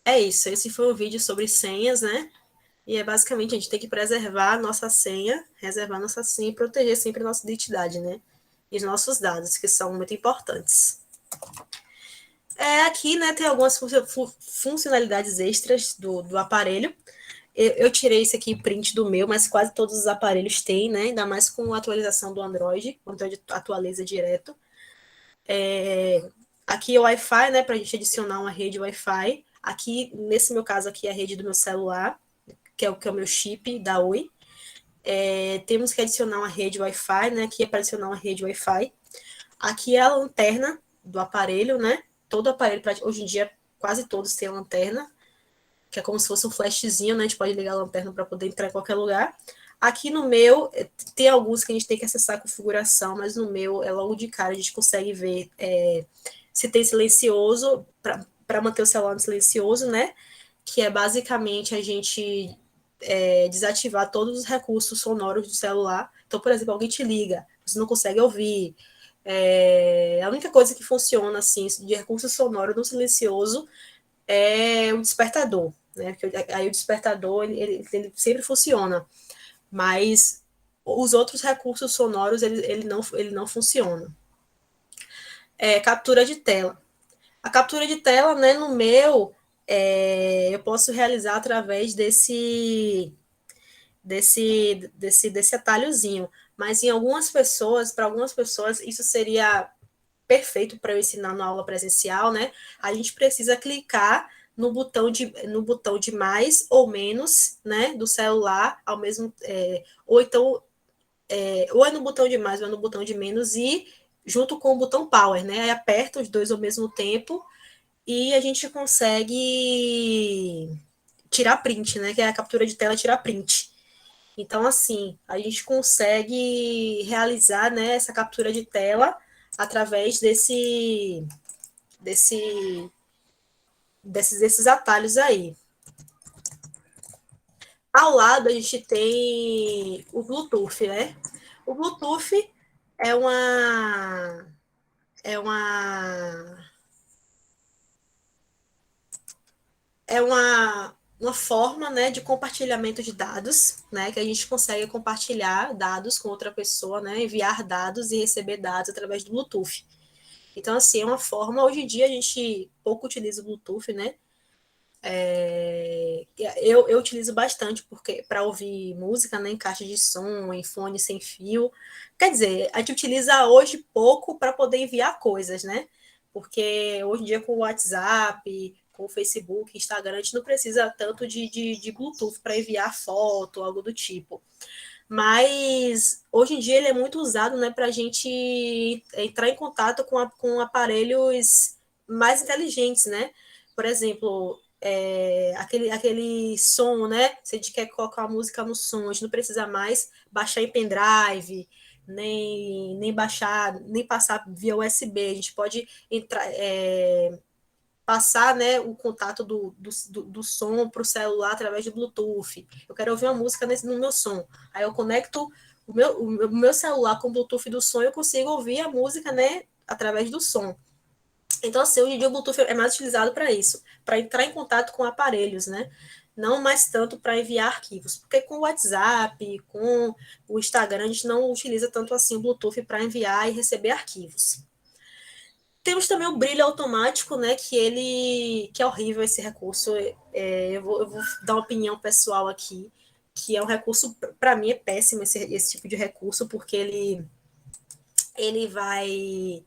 É isso, esse foi o vídeo sobre senhas, né? E basicamente a gente tem que preservar a nossa senha, reservar a nossa senha e proteger sempre a nossa identidade, né? E os nossos dados, que são muito importantes. Aqui, né, tem algumas funcionalidades extras do aparelho. Eu tirei esse aqui, print do meu, mas quase todos os aparelhos têm, né? Ainda mais com a atualização do Android, o Android atualiza direto. Aqui é o Wi-Fi, né, para a gente adicionar uma rede Wi-Fi. Aqui, nesse meu caso aqui, é a rede do meu celular, que é o meu chip da Oi. Temos que adicionar uma rede Wi-Fi, né? Aqui é para adicionar uma rede Wi-Fi. Aqui é a lanterna do aparelho, né? Todo aparelho, hoje em dia, quase todos têm lanterna, que é como se fosse um flashzinho, né? A gente pode ligar a lanterna para poder entrar em qualquer lugar. Aqui no meu, tem alguns que a gente tem que acessar a configuração, mas no meu, logo de cara, a gente consegue ver se tem silencioso, para manter o celular no silencioso, né? Que é basicamente a gente desativar todos os recursos sonoros do celular. Então, por exemplo, alguém te liga, você não consegue ouvir. A única coisa que funciona assim de recurso sonoro no silencioso é o despertador, né? Porque aí o despertador ele sempre funciona, mas os outros recursos sonoros ele não funciona. Captura de tela. A captura de tela, né, no meu, eu posso realizar através desse atalhozinho. Mas para algumas pessoas, isso seria perfeito para eu ensinar na aula presencial, né? A gente precisa clicar no botão de mais ou menos, né, do celular, ao mesmo, ou então, ou é no botão de mais ou é no botão de menos, e junto com o botão power, né? Aí aperta os dois ao mesmo tempo e a gente consegue tirar print, né? Que é a captura de tela tirar print. Então, assim, a gente consegue realizar, né, essa captura de tela através desses atalhos aí. Ao lado, a gente tem o Bluetooth, né? O Bluetooth é uma é uma é uma forma, né, de compartilhamento de dados, né, que a gente consegue compartilhar dados com outra pessoa, né, enviar dados e receber dados através do Bluetooth. Então, assim, é uma forma, hoje em dia a gente pouco utiliza o Bluetooth, né, eu utilizo bastante porque para ouvir música, né, em caixa de som, em fone sem fio. Quer dizer, a gente utiliza hoje pouco para poder enviar coisas, né? Porque hoje em dia com o WhatsApp, com o Facebook, Instagram, a gente não precisa tanto de Bluetooth para enviar foto, algo do tipo. Mas hoje em dia ele é muito usado, né, para a gente entrar em contato com aparelhos mais inteligentes, né? Por exemplo, aquele som, né? Se a gente quer colocar a música no som, a gente não precisa mais baixar em pendrive, nem baixar, nem passar via USB. A gente pode entrar, passar, né, o contato do som para o celular através de Bluetooth. Eu quero ouvir uma música no meu som. Aí eu conecto o meu celular com o Bluetooth do som e eu consigo ouvir a música, né, através do som. Então, assim, hoje em dia o Bluetooth é mais utilizado para isso, para entrar em contato com aparelhos, né? Não mais tanto para enviar arquivos, porque com o WhatsApp, com o Instagram, a gente não utiliza tanto assim o Bluetooth para enviar e receber arquivos. Temos também o brilho automático, né? Que é horrível esse recurso. Eu vou dar uma opinião pessoal aqui, que é um recurso, para mim, é péssimo esse tipo de recurso, porque ele vai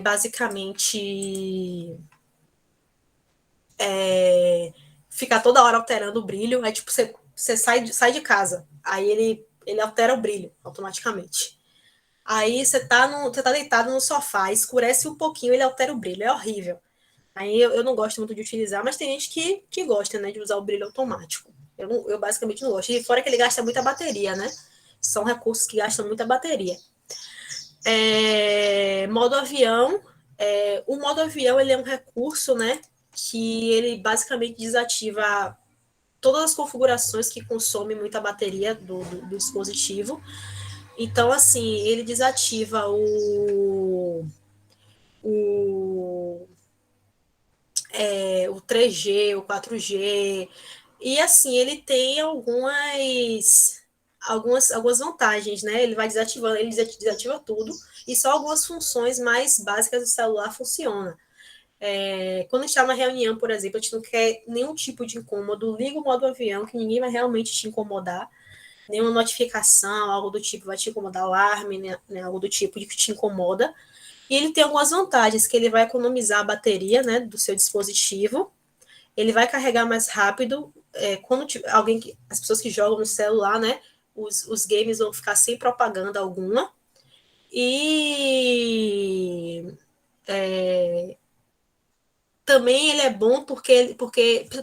basicamente ficar toda hora alterando o brilho. É tipo, você sai de casa, aí ele altera o brilho automaticamente. Aí você tá deitado no sofá, escurece um pouquinho, ele altera o brilho, é horrível. Aí eu não gosto muito de utilizar, mas tem gente que gosta, né, de usar o brilho automático. Eu basicamente não gosto. E fora que ele gasta muita bateria, né? São recursos que gastam muita bateria. Modo avião. O modo avião, ele é um recurso, né, que ele basicamente desativa todas as configurações que consomem muita bateria do dispositivo. Então, assim, ele desativa o 3G, o 4G, e assim, ele tem algumas vantagens, né? Ele vai desativando, ele desativa tudo, e só algumas funções mais básicas do celular funcionam. Quando a gente está numa reunião, por exemplo, a gente não quer nenhum tipo de incômodo, liga o modo avião, que ninguém vai realmente te incomodar, nenhuma notificação, algo do tipo vai te incomodar, alarme, né, algo do tipo de que te incomoda. E ele tem algumas vantagens, que ele vai economizar a bateria, né, do seu dispositivo, ele vai carregar mais rápido, quando as pessoas que jogam no celular, né, os games vão ficar sem propaganda alguma, e também ele é bom porque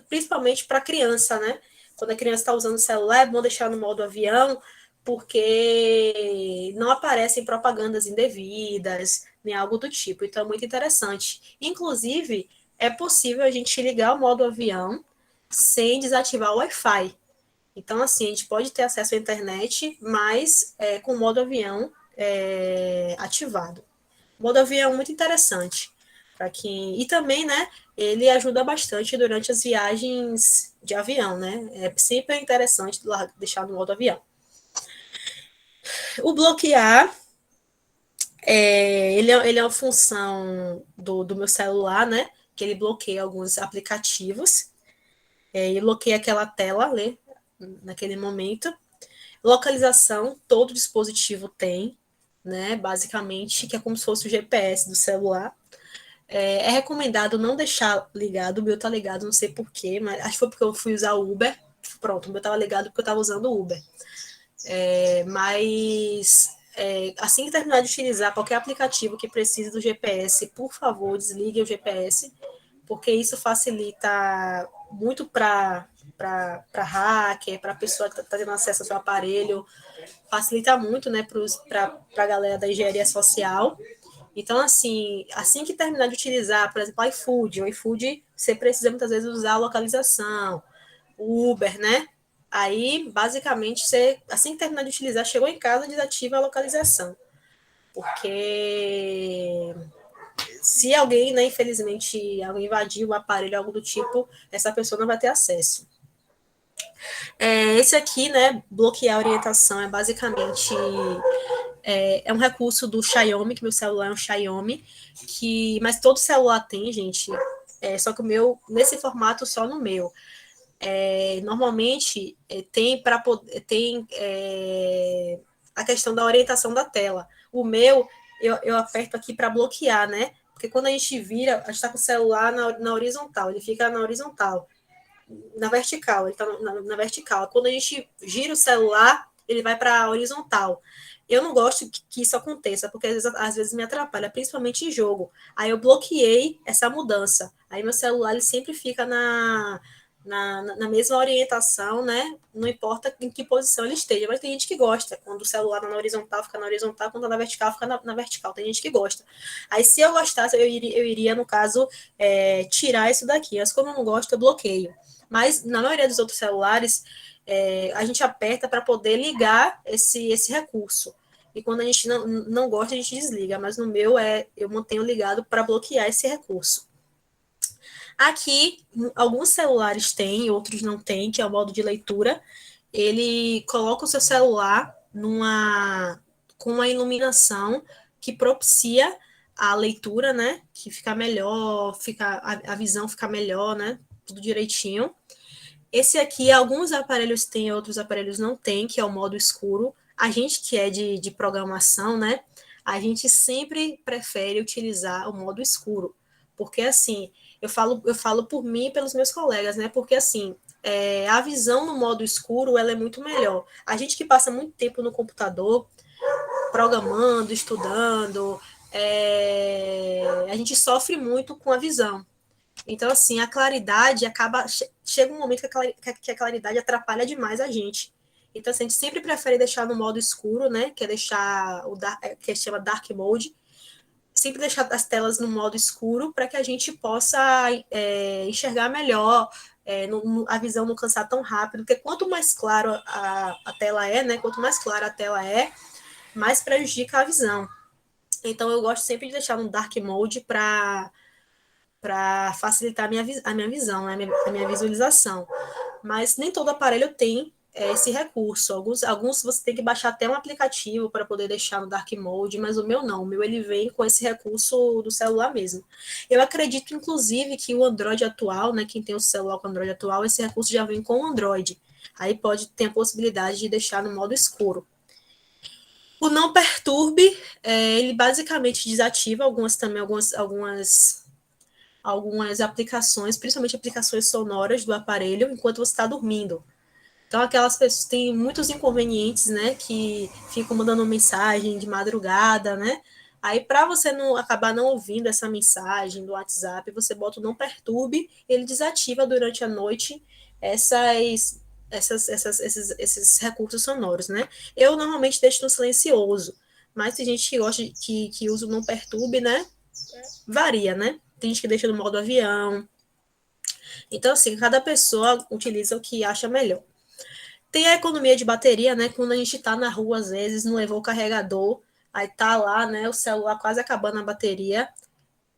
principalmente para criança, né, quando a criança está usando o celular, é bom deixar no modo avião, porque não aparecem propagandas indevidas, nem algo do tipo. Então, é muito interessante. Inclusive, é possível a gente ligar o modo avião sem desativar o Wi-Fi. Então, assim, a gente pode ter acesso à internet, mas com o modo avião ativado. O modo avião é muito interessante para quem. E também, né, ele ajuda bastante durante as viagens de avião, né? É sempre interessante deixar no modo avião. O bloquear, ele é uma função do meu celular, né? Que ele bloqueia alguns aplicativos, e bloqueia aquela tela, né, naquele momento. Localização, todo dispositivo tem, né? Basicamente, que é como se fosse o GPS do celular. É recomendado não deixar ligado, o meu tá ligado, não sei porquê, mas acho que foi porque eu fui usar o Uber. Pronto, o meu tava ligado porque eu tava usando o Uber. Mas assim que terminar de utilizar qualquer aplicativo que precise do GPS, por favor, desligue o GPS, porque isso facilita muito para hacker, para a pessoa que está tendo acesso ao seu aparelho, facilita muito, né, para a galera da engenharia social. Então, assim que terminar de utilizar, por exemplo, o iFood, você precisa muitas vezes usar a localização, o Uber, né? Aí, basicamente, você, assim que terminar de utilizar, chegou em casa, desativa a localização. Porque se alguém, né, infelizmente, alguém invadir o aparelho, algo do tipo, essa pessoa não vai ter acesso. Esse aqui, né, bloquear a orientação, é basicamente um recurso do Xiaomi, que meu celular é um Xiaomi, mas todo celular tem, gente, só que o meu, nesse formato, só no meu. Normalmente tem a questão da orientação da tela. O meu, eu aperto aqui para bloquear, né? Porque quando a gente vira, a gente está com o celular na horizontal, ele fica na horizontal, na vertical, ele está na vertical. Quando a gente gira o celular, ele vai para a horizontal. Eu não gosto que isso aconteça, porque às vezes me atrapalha, principalmente em jogo. Aí eu bloqueei essa mudança. Aí meu celular ele sempre fica na mesma orientação, né? Não importa em que posição ele esteja, mas tem gente que gosta. Quando o celular tá na horizontal, fica na horizontal, quando tá na vertical, fica na vertical. Tem gente que gosta. Aí, se eu gostasse, eu iria no caso, tirar isso daqui. Mas como eu não gosto, eu bloqueio. Mas, na maioria dos outros celulares, a gente aperta para poder ligar esse recurso. E quando a gente não gosta, a gente desliga. Mas no meu, eu mantenho ligado para bloquear esse recurso. Aqui, alguns celulares têm, outros não têm, que é o modo de leitura. Ele coloca o seu celular com uma iluminação que propicia a leitura, né? Que fica melhor, a visão fica melhor, né? Tudo direitinho. Esse aqui, alguns aparelhos têm, outros aparelhos não têm, que é o modo escuro. A gente que é de programação, né? A gente sempre prefere utilizar o modo escuro. Porque, assim, eu falo por mim e pelos meus colegas, né? Porque, assim, a visão no modo escuro, ela é muito melhor. A gente que passa muito tempo no computador, programando, estudando, a gente sofre muito com a visão. Então, assim, a claridade acaba. Chega um momento que a claridade atrapalha demais a gente. Então, assim, a gente sempre prefere deixar no modo escuro, né? Que é deixar que chama Dark Mode. Sempre deixar as telas no modo escuro para que a gente possa enxergar melhor, a visão não cansar tão rápido, porque quanto mais claro a tela é, né? Quanto mais clara a tela é, mais prejudica a visão. Então, eu gosto sempre de deixar no Dark Mode para facilitar a minha visão, né, a minha visualização. Mas nem todo aparelho tem esse recurso. Alguns você tem que baixar até um aplicativo para poder deixar no Dark Mode, mas o meu não. O meu ele vem com esse recurso do celular mesmo. Eu acredito, inclusive, que o Android atual, né, quem tem o celular com o Android atual, esse recurso já vem com o Android. Aí pode ter a possibilidade de deixar no modo escuro. O não perturbe, ele basicamente desativa algumas aplicações, principalmente aplicações sonoras do aparelho, enquanto você está dormindo. Então, aquelas pessoas têm muitos inconvenientes, né, que ficam mandando mensagem de madrugada, né? Aí, para você não acabar não ouvindo essa mensagem do WhatsApp, você bota o não perturbe, ele desativa durante a noite esses recursos sonoros, né? Eu normalmente deixo no silencioso, mas tem gente que gosta que usa o não perturbe, né? Varia, né? Tem gente que deixa no modo avião. Então, assim, cada pessoa utiliza o que acha melhor. Tem a economia de bateria, né? Quando a gente tá na rua, às vezes, não levou o carregador, aí tá lá, né? O celular quase acabando a bateria.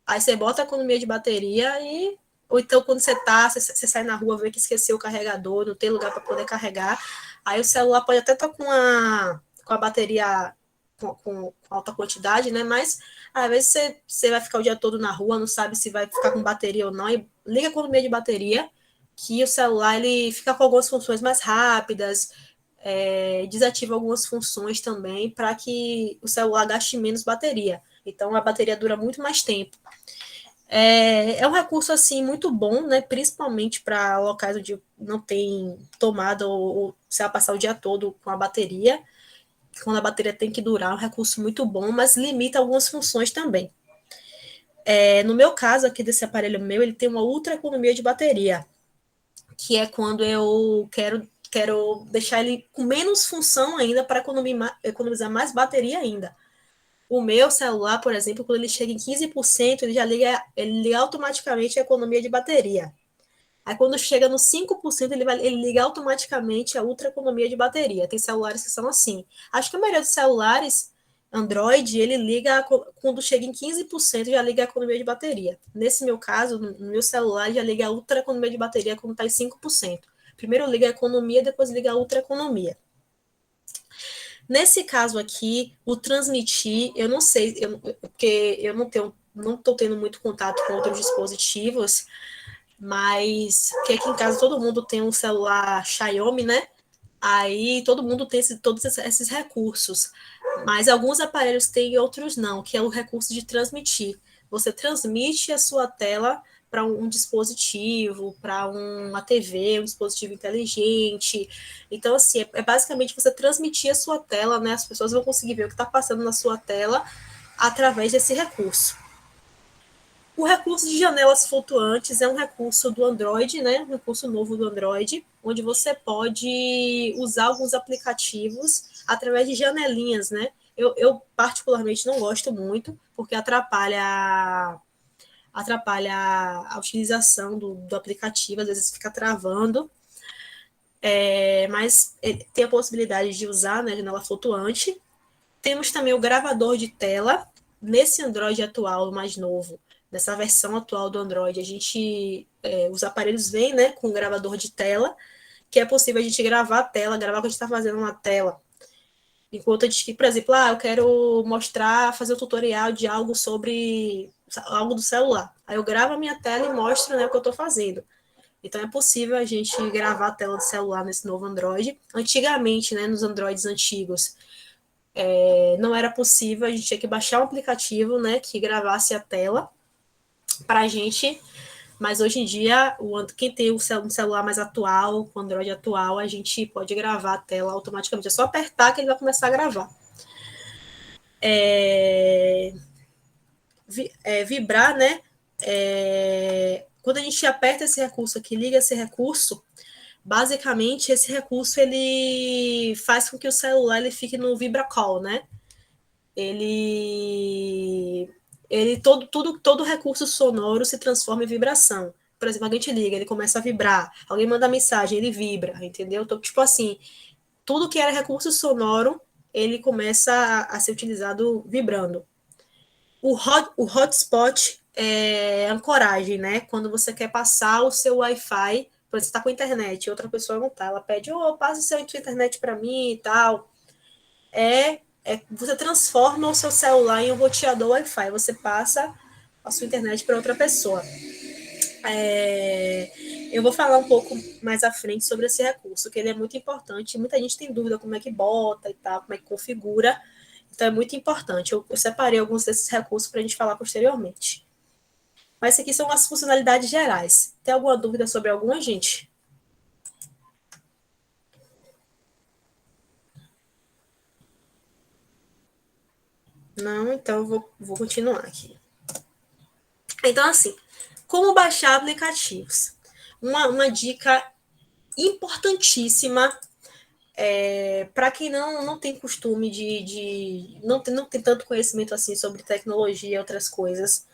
Aí você bota a economia de bateria e. Ou então, quando você sai na rua, vê que esqueceu o carregador, não tem lugar para poder carregar. Aí o celular pode até estar com a bateria com alta quantidade, né? Mas às vezes você vai ficar o dia todo na rua, não sabe se vai ficar com bateria ou não, e liga a economia de bateria, que o celular ele fica com algumas funções mais rápidas, desativa algumas funções também para que o celular gaste menos bateria. Então a bateria dura muito mais tempo. É um recurso assim muito bom, né? Principalmente para locais onde não tem tomada ou você vai passar o dia todo com a bateria. Quando a bateria tem que durar, é um recurso muito bom, mas limita algumas funções também. No meu caso aqui desse aparelho meu, ele tem uma ultra economia de bateria, que é quando eu quero deixar ele com menos função ainda para economizar mais bateria ainda. O meu celular, por exemplo, quando ele chega em 15%, ele liga automaticamente a economia de bateria. Aí quando chega no 5%, ele liga automaticamente a ultra economia de bateria. Tem celulares que são assim. Acho que a maioria dos celulares Android, ele liga, quando chega em 15%, já liga a economia de bateria. Nesse meu caso, no meu celular, já liga a ultra economia de bateria quando está em 5%. Primeiro liga a economia, depois liga a ultra economia. Nesse caso aqui, o transmitir, eu não sei, porque eu não estou tendo muito contato com outros dispositivos, mas que aqui em casa todo mundo tem um celular Xiaomi, né? Aí todo mundo tem todos esses recursos, mas alguns aparelhos têm e outros não, que é o recurso de transmitir. Você transmite a sua tela para um dispositivo, para uma TV, um dispositivo inteligente. Então, assim, basicamente você transmitir a sua tela, né? As pessoas vão conseguir ver o que está passando na sua tela através desse recurso. O recurso de janelas flutuantes é um recurso do Android, né? Um recurso novo do Android, onde você pode usar alguns aplicativos através de janelinhas, né? Eu particularmente não gosto muito, porque atrapalha a utilização do aplicativo, às vezes fica travando. Mas tem a possibilidade de usar, né, janela flutuante. Temos também o gravador de tela. Nesse Android atual, mais novo, nessa versão atual do Android, os aparelhos vêm, né, com gravador de tela, que é possível a gente gravar a tela, gravar o que a gente está fazendo na tela. Enquanto a gente, por exemplo, eu quero mostrar, fazer um tutorial de algo sobre algo do celular. Aí eu gravo a minha tela e mostro, né, o que eu estou fazendo. Então é possível a gente gravar a tela do celular nesse novo Android. Antigamente, né, nos Androids antigos, não era possível, a gente tinha que baixar um aplicativo, né, que gravasse a tela para a gente. Mas hoje em dia, quem tem um celular mais atual, com Android atual, a gente pode gravar a tela automaticamente. É só apertar que ele vai começar a gravar. Vibrar, né? Quando a gente aperta esse recurso aqui, liga esse recurso, basicamente esse recurso ele faz com que o celular ele fique no vibracall, né? Todo recurso sonoro se transforma em vibração. Por exemplo, alguém te liga, ele começa a vibrar. Alguém manda mensagem, ele vibra, entendeu? Então, tipo assim, tudo que era recurso sonoro, ele começa a ser utilizado vibrando. O hotspot é ancoragem, né? Quando você quer passar o seu Wi-Fi, por exemplo, você está com a internet e outra pessoa não está, ela pede, passa o seu internet para mim e tal. Você transforma o seu celular em um roteador Wi-Fi, você passa a sua internet para outra pessoa. Eu vou falar um pouco mais à frente sobre esse recurso, que ele é muito importante. Muita gente tem dúvida como é que bota e tal, como é que configura. Então é muito importante. Eu separei alguns desses recursos para a gente falar posteriormente. Mas isso aqui são as funcionalidades gerais. Tem alguma dúvida sobre alguma, gente? Não, então eu vou continuar aqui. Então, assim, como baixar aplicativos? Uma dica importantíssima para quem não tem costume não tem tanto conhecimento assim sobre tecnologia e outras coisas,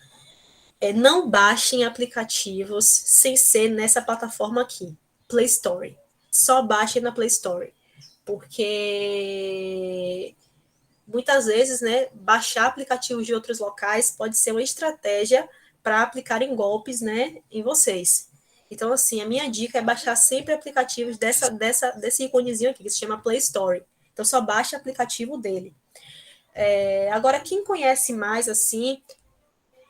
não baixem aplicativos sem ser nessa plataforma aqui, Play Store. Só baixem na Play Store, porque muitas vezes, né, baixar aplicativos de outros locais pode ser uma estratégia para aplicarem golpes, né, em vocês. Então, assim, a minha dica é baixar sempre aplicativos desse íconezinho aqui, que se chama Play Store. Então, só baixa aplicativo dele. Agora, quem conhece mais, assim,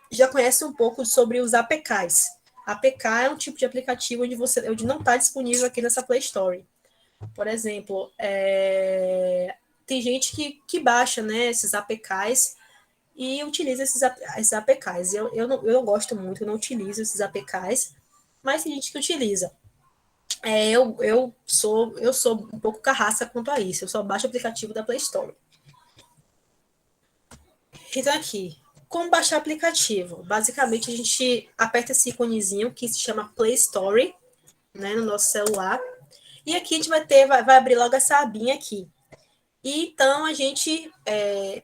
já conhece um pouco sobre os APKs. APK é um tipo de aplicativo onde não está disponível aqui nessa Play Store. Por exemplo, tem gente que baixa, né, esses APKs e utiliza esses APKs. Eu não gosto muito, eu não utilizo esses APKs, mas tem gente que utiliza. Eu sou um pouco carrasca quanto a isso. Eu só baixo o aplicativo da Play Store. Então, aqui, como baixar aplicativo? Basicamente, a gente aperta esse iconezinho que se chama Play Store, né, no nosso celular. E aqui a gente vai abrir logo essa abinha aqui. E então a gente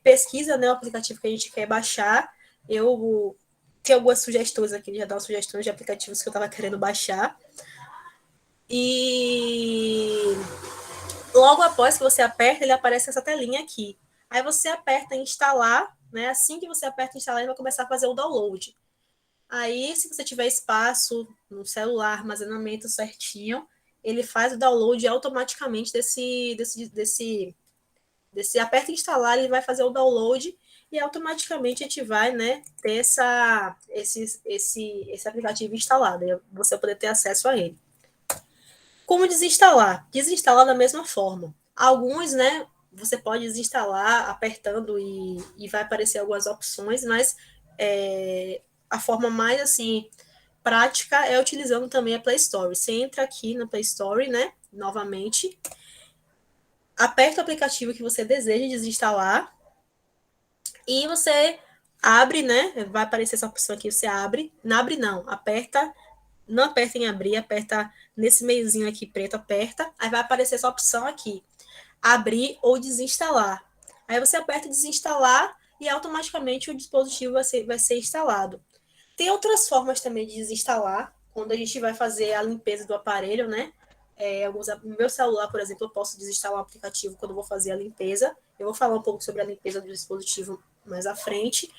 pesquisa, né, o aplicativo que a gente quer baixar. Eu tenho algumas sugestões aqui, já dá sugestões de aplicativos que eu estava querendo baixar. E logo após que você aperta, ele aparece essa telinha aqui. Aí você aperta em instalar, né? Assim que você aperta em instalar, ele vai começar a fazer o download. Aí, se você tiver espaço no celular, armazenamento certinho, ele faz o download automaticamente desse aperta em instalar, ele vai fazer o download e automaticamente a gente vai, né, ter esse aplicativo instalado, e você vai poder ter acesso a ele. Como desinstalar? Desinstalar da mesma forma. Alguns, né, você pode desinstalar apertando e vai aparecer algumas opções, mas a forma mais, assim, prática é utilizando também a Play Store. Você entra aqui na Play Store, né, novamente, aperta o aplicativo que você deseja desinstalar e você abre, né, vai aparecer essa opção aqui, você abre, não abre não, não aperta em abrir, aperta nesse meiozinho aqui preto, aperta, aí vai aparecer essa opção aqui, abrir ou desinstalar. Aí você aperta desinstalar e automaticamente o dispositivo vai ser instalado. Tem outras formas também de desinstalar, quando a gente vai fazer a limpeza do aparelho, né? No meu celular, por exemplo, eu posso desinstalar um aplicativo quando eu vou fazer a limpeza. Eu vou falar um pouco sobre a limpeza do dispositivo mais à frente.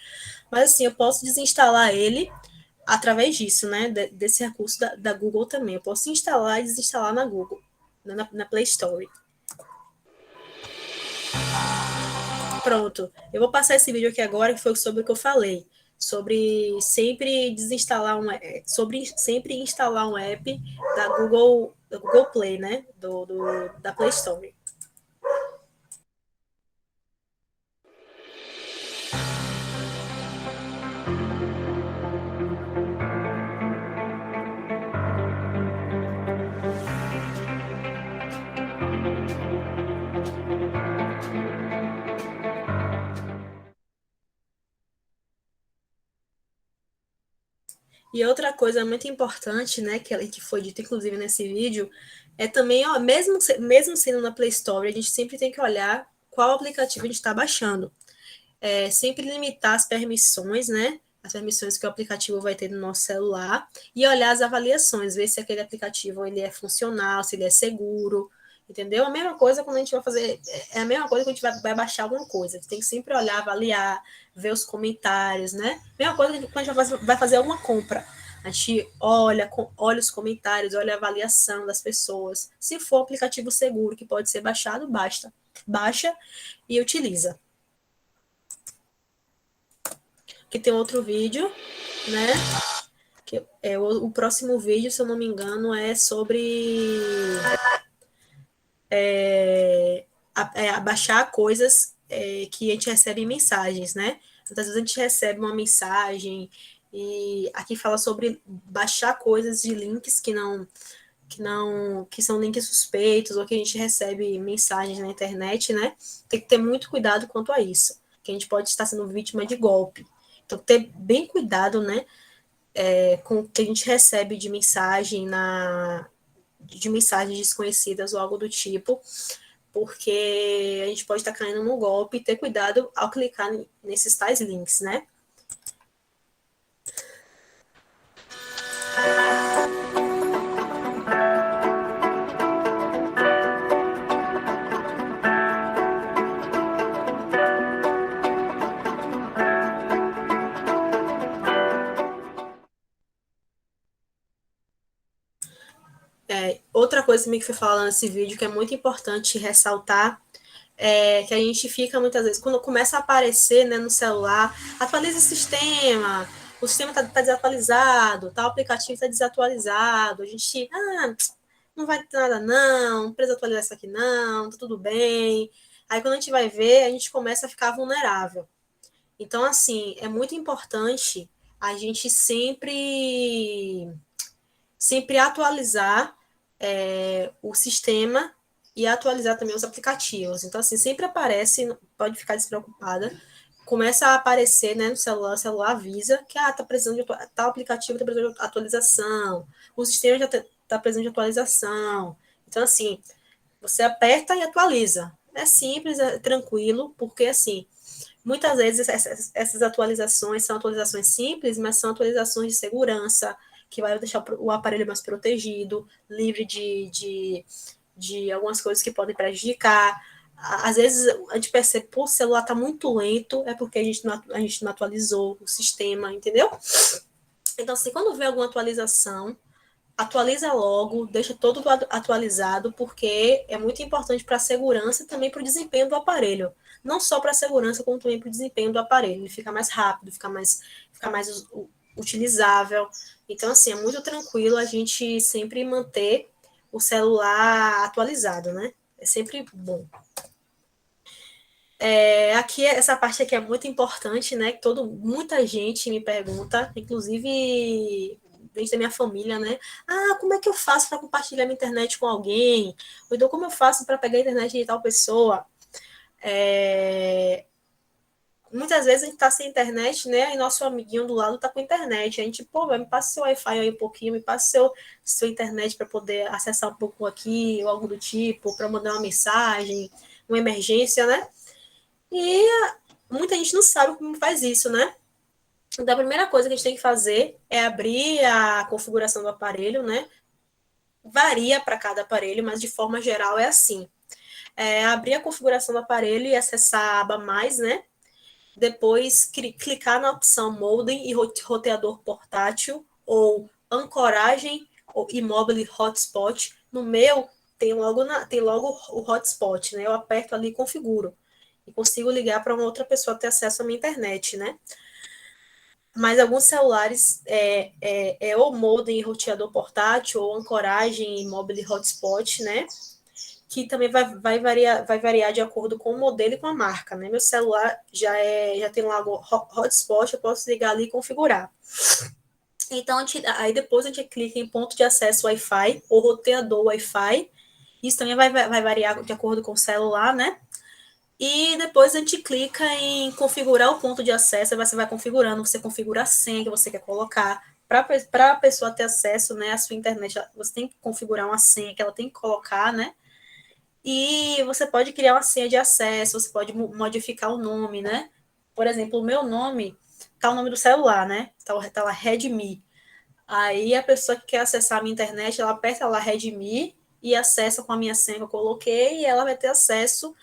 Mas assim, eu posso desinstalar ele através disso, né? Desse recurso da Google também. Eu posso instalar e desinstalar na Google, na Play Store. Pronto. Eu vou passar esse vídeo aqui agora, que foi sobre o que eu falei. Sobre sempre desinstalar sobre sempre instalar um app da Google Play, né? Da Play Store. E outra coisa muito importante, né, que foi dito inclusive nesse vídeo, é também, ó, mesmo sendo na Play Store, a gente sempre tem que olhar qual aplicativo a gente está baixando. Sempre limitar as permissões, né? As permissões que o aplicativo vai ter no nosso celular e olhar as avaliações, ver se aquele aplicativo ele é funcional, se ele é seguro, entendeu? A mesma coisa quando a gente vai fazer, é a mesma coisa quando a gente vai baixar alguma coisa. A gente tem que sempre olhar, avaliar, ver os comentários, né? Mesma coisa quando a gente vai fazer alguma compra. A gente olha os comentários, olha a avaliação das pessoas. Se for um aplicativo seguro que pode ser baixado, baixa e utiliza. Aqui tem outro vídeo, né? Que o próximo vídeo, se eu não me engano, é sobre baixar coisas que a gente recebe em mensagens, né? Muitas vezes a gente recebe uma mensagem e aqui fala sobre baixar coisas de links que são links suspeitos ou que a gente recebe mensagens na internet, né? Tem que ter muito cuidado quanto a isso, que a gente pode estar sendo vítima de golpe. Então, ter bem cuidado, né, com o que a gente recebe de de mensagens desconhecidas ou algo do tipo, porque a gente pode estar caindo no golpe e ter cuidado ao clicar nesses tais links, né? Outra coisa também que foi falando nesse vídeo que é muito importante ressaltar que a gente fica muitas vezes, quando começa a aparecer, né, no celular, atualiza o sistema está desatualizado, tal aplicativo está desatualizado, a gente, não vai ter nada não precisa atualizar isso aqui não, tá tudo bem. Aí quando a gente vai ver, a gente começa a ficar vulnerável. Então, assim, é muito importante a gente sempre atualizar o sistema e atualizar também os aplicativos. Então, assim, sempre aparece, pode ficar despreocupada, começa a aparecer, né, no celular, o celular avisa que tá precisando de tal aplicativo, está precisando de atualização, o sistema já está precisando de atualização. Então, assim, você aperta e atualiza. É simples, é tranquilo, porque, assim, muitas vezes essas atualizações são atualizações simples, mas são atualizações de segurança, que vai deixar o aparelho mais protegido, livre de algumas coisas que podem prejudicar. Às vezes a gente percebe, pô, o celular está muito lento, é porque a gente não atualizou o sistema, entendeu? Então, assim, quando vê alguma atualização, atualiza logo, deixa todo atualizado, porque é muito importante para a segurança e também para o desempenho do aparelho. Não só para a segurança, como também para o desempenho do aparelho. Ele fica mais rápido, fica mais utilizável. Então, assim, é muito tranquilo a gente sempre manter o celular atualizado, né? É sempre bom. Aqui, essa parte aqui é muito importante, né? Que muita gente me pergunta, inclusive dentro da minha família, né? Como é que eu faço para compartilhar minha internet com alguém? Ou então, como eu faço para pegar a internet de tal pessoa? Muitas vezes a gente tá sem internet, né? E nosso amiguinho do lado tá com internet. A gente, pô, me passa seu Wi-Fi aí um pouquinho, me passa seu internet para poder acessar um pouco aqui, ou algo do tipo, para mandar uma mensagem, uma emergência, né? E muita gente não sabe como faz isso, né? Então, a primeira coisa que a gente tem que fazer é abrir a configuração do aparelho, né? Varia para cada aparelho, mas de forma geral é assim. Abrir a configuração do aparelho e acessar a aba mais, né? Depois clicar na opção modem e roteador portátil ou ancoragem e mobile hotspot. No meu tem logo o hotspot, né? Eu aperto ali e configuro. e consigo ligar para uma outra pessoa ter acesso à minha internet, né? Mas alguns celulares ou modem e roteador portátil, ou ancoragem e mobile hotspot, né? Que também vai variar de acordo com o modelo e com a marca, né? Meu celular já tem lá o hotspot, eu posso ligar ali e configurar. Então, aí depois a gente clica em ponto de acesso Wi-Fi ou roteador Wi-Fi. Isso também vai variar de acordo com o celular, né? E depois a gente clica em configurar o ponto de acesso, você vai configurando, você configura a senha que você quer colocar. Para a pessoa ter acesso, né, à sua internet, você tem que configurar uma senha que ela tem que colocar, né? E você pode criar uma senha de acesso, você pode modificar o nome, né? Por exemplo, o meu nome tá o nome do celular, né? Tá lá Redmi. Aí a pessoa que quer acessar a minha internet, ela aperta lá Redmi e acessa com a minha senha que eu coloquei e ela vai ter acesso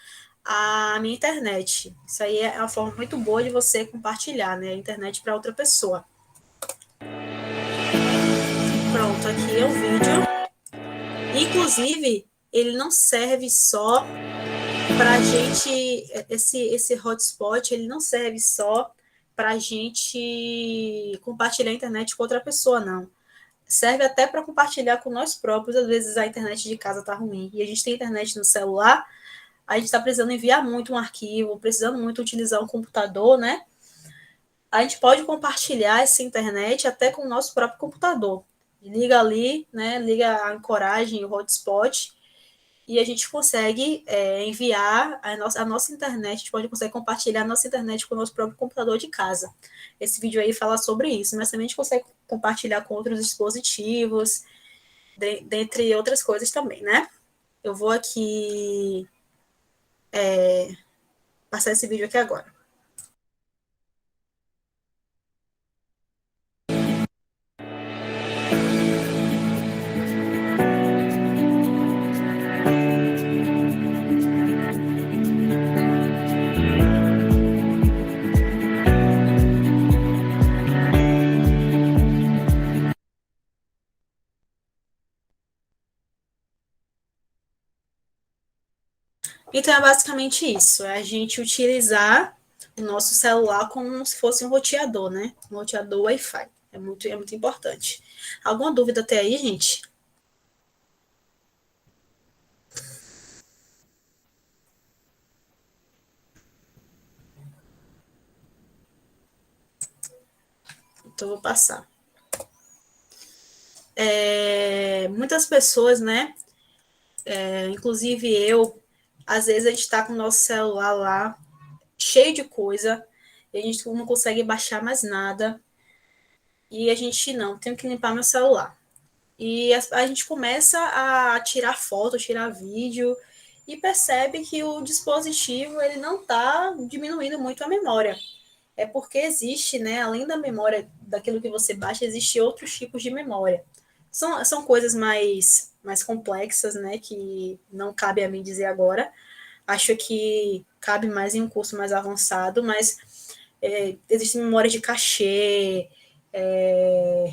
à minha internet. Isso aí é uma forma muito boa de você compartilhar, né, a internet para outra pessoa. Pronto, aqui é o vídeo. Inclusive, ele não serve só para a gente, esse hotspot, ele não serve só para a gente compartilhar a internet com outra pessoa, não. Serve até para compartilhar com nós próprios. Às vezes a internet de casa está ruim e a gente tem internet no celular, a gente está precisando enviar muito um arquivo, precisando muito utilizar um computador, né? A gente pode compartilhar essa internet até com o nosso próprio computador. Liga ali, né? Liga a ancoragem, o hotspot, e a gente consegue enviar a nossa internet, a gente consegue compartilhar a nossa internet com o nosso próprio computador de casa. Esse vídeo aí fala sobre isso, mas também a gente consegue compartilhar com outros dispositivos, dentre outras coisas também, né? Eu vou aqui passar esse vídeo aqui agora. Então, é basicamente isso, é a gente utilizar o nosso celular como se fosse um roteador, né? Um roteador Wi-Fi. É muito importante. Alguma dúvida até aí, gente? Então, vou passar. Muitas pessoas, né? Inclusive eu, às vezes a gente está com o nosso celular lá, cheio de coisa, e a gente não consegue baixar mais nada, e a gente não, tenho que limpar meu celular. E a gente começa a tirar foto, tirar vídeo, e percebe que o dispositivo ele não está diminuindo muito a memória. É porque existe, né, além da memória daquilo que você baixa, existe outros tipos de memória. São coisas mais complexas, né, que não cabe a mim dizer agora. Acho que cabe mais em um curso mais avançado, mas existe memória de cachê,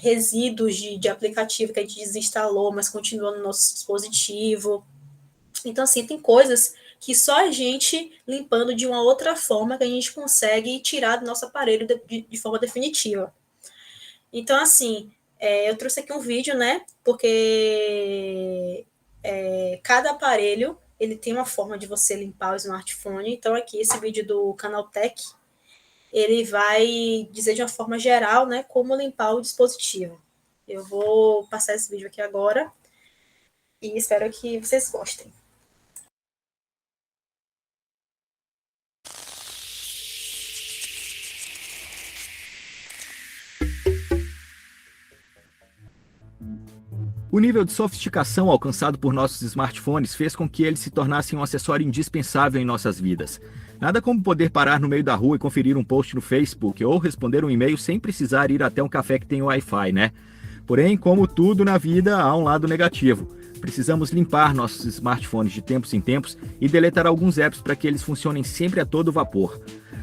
resíduos de aplicativo que a gente desinstalou, mas continua no nosso dispositivo. Então, assim, tem coisas que só a gente limpando de uma outra forma que a gente consegue tirar do nosso aparelho de forma definitiva. Então, assim, eu trouxe aqui um vídeo, né? Porque cada aparelho ele tem uma forma de você limpar o smartphone. Então, aqui, esse vídeo do Canaltech, ele vai dizer de uma forma geral, né, como limpar o dispositivo. Eu vou passar esse vídeo aqui agora e espero que vocês gostem. O nível de sofisticação alcançado por nossos smartphones fez com que eles se tornassem um acessório indispensável em nossas vidas. Nada como poder parar no meio da rua e conferir um post no Facebook ou responder um e-mail sem precisar ir até um café que tem Wi-Fi, né? Porém, como tudo na vida, há um lado negativo. Precisamos limpar nossos smartphones de tempos em tempos e deletar alguns apps para que eles funcionem sempre a todo vapor.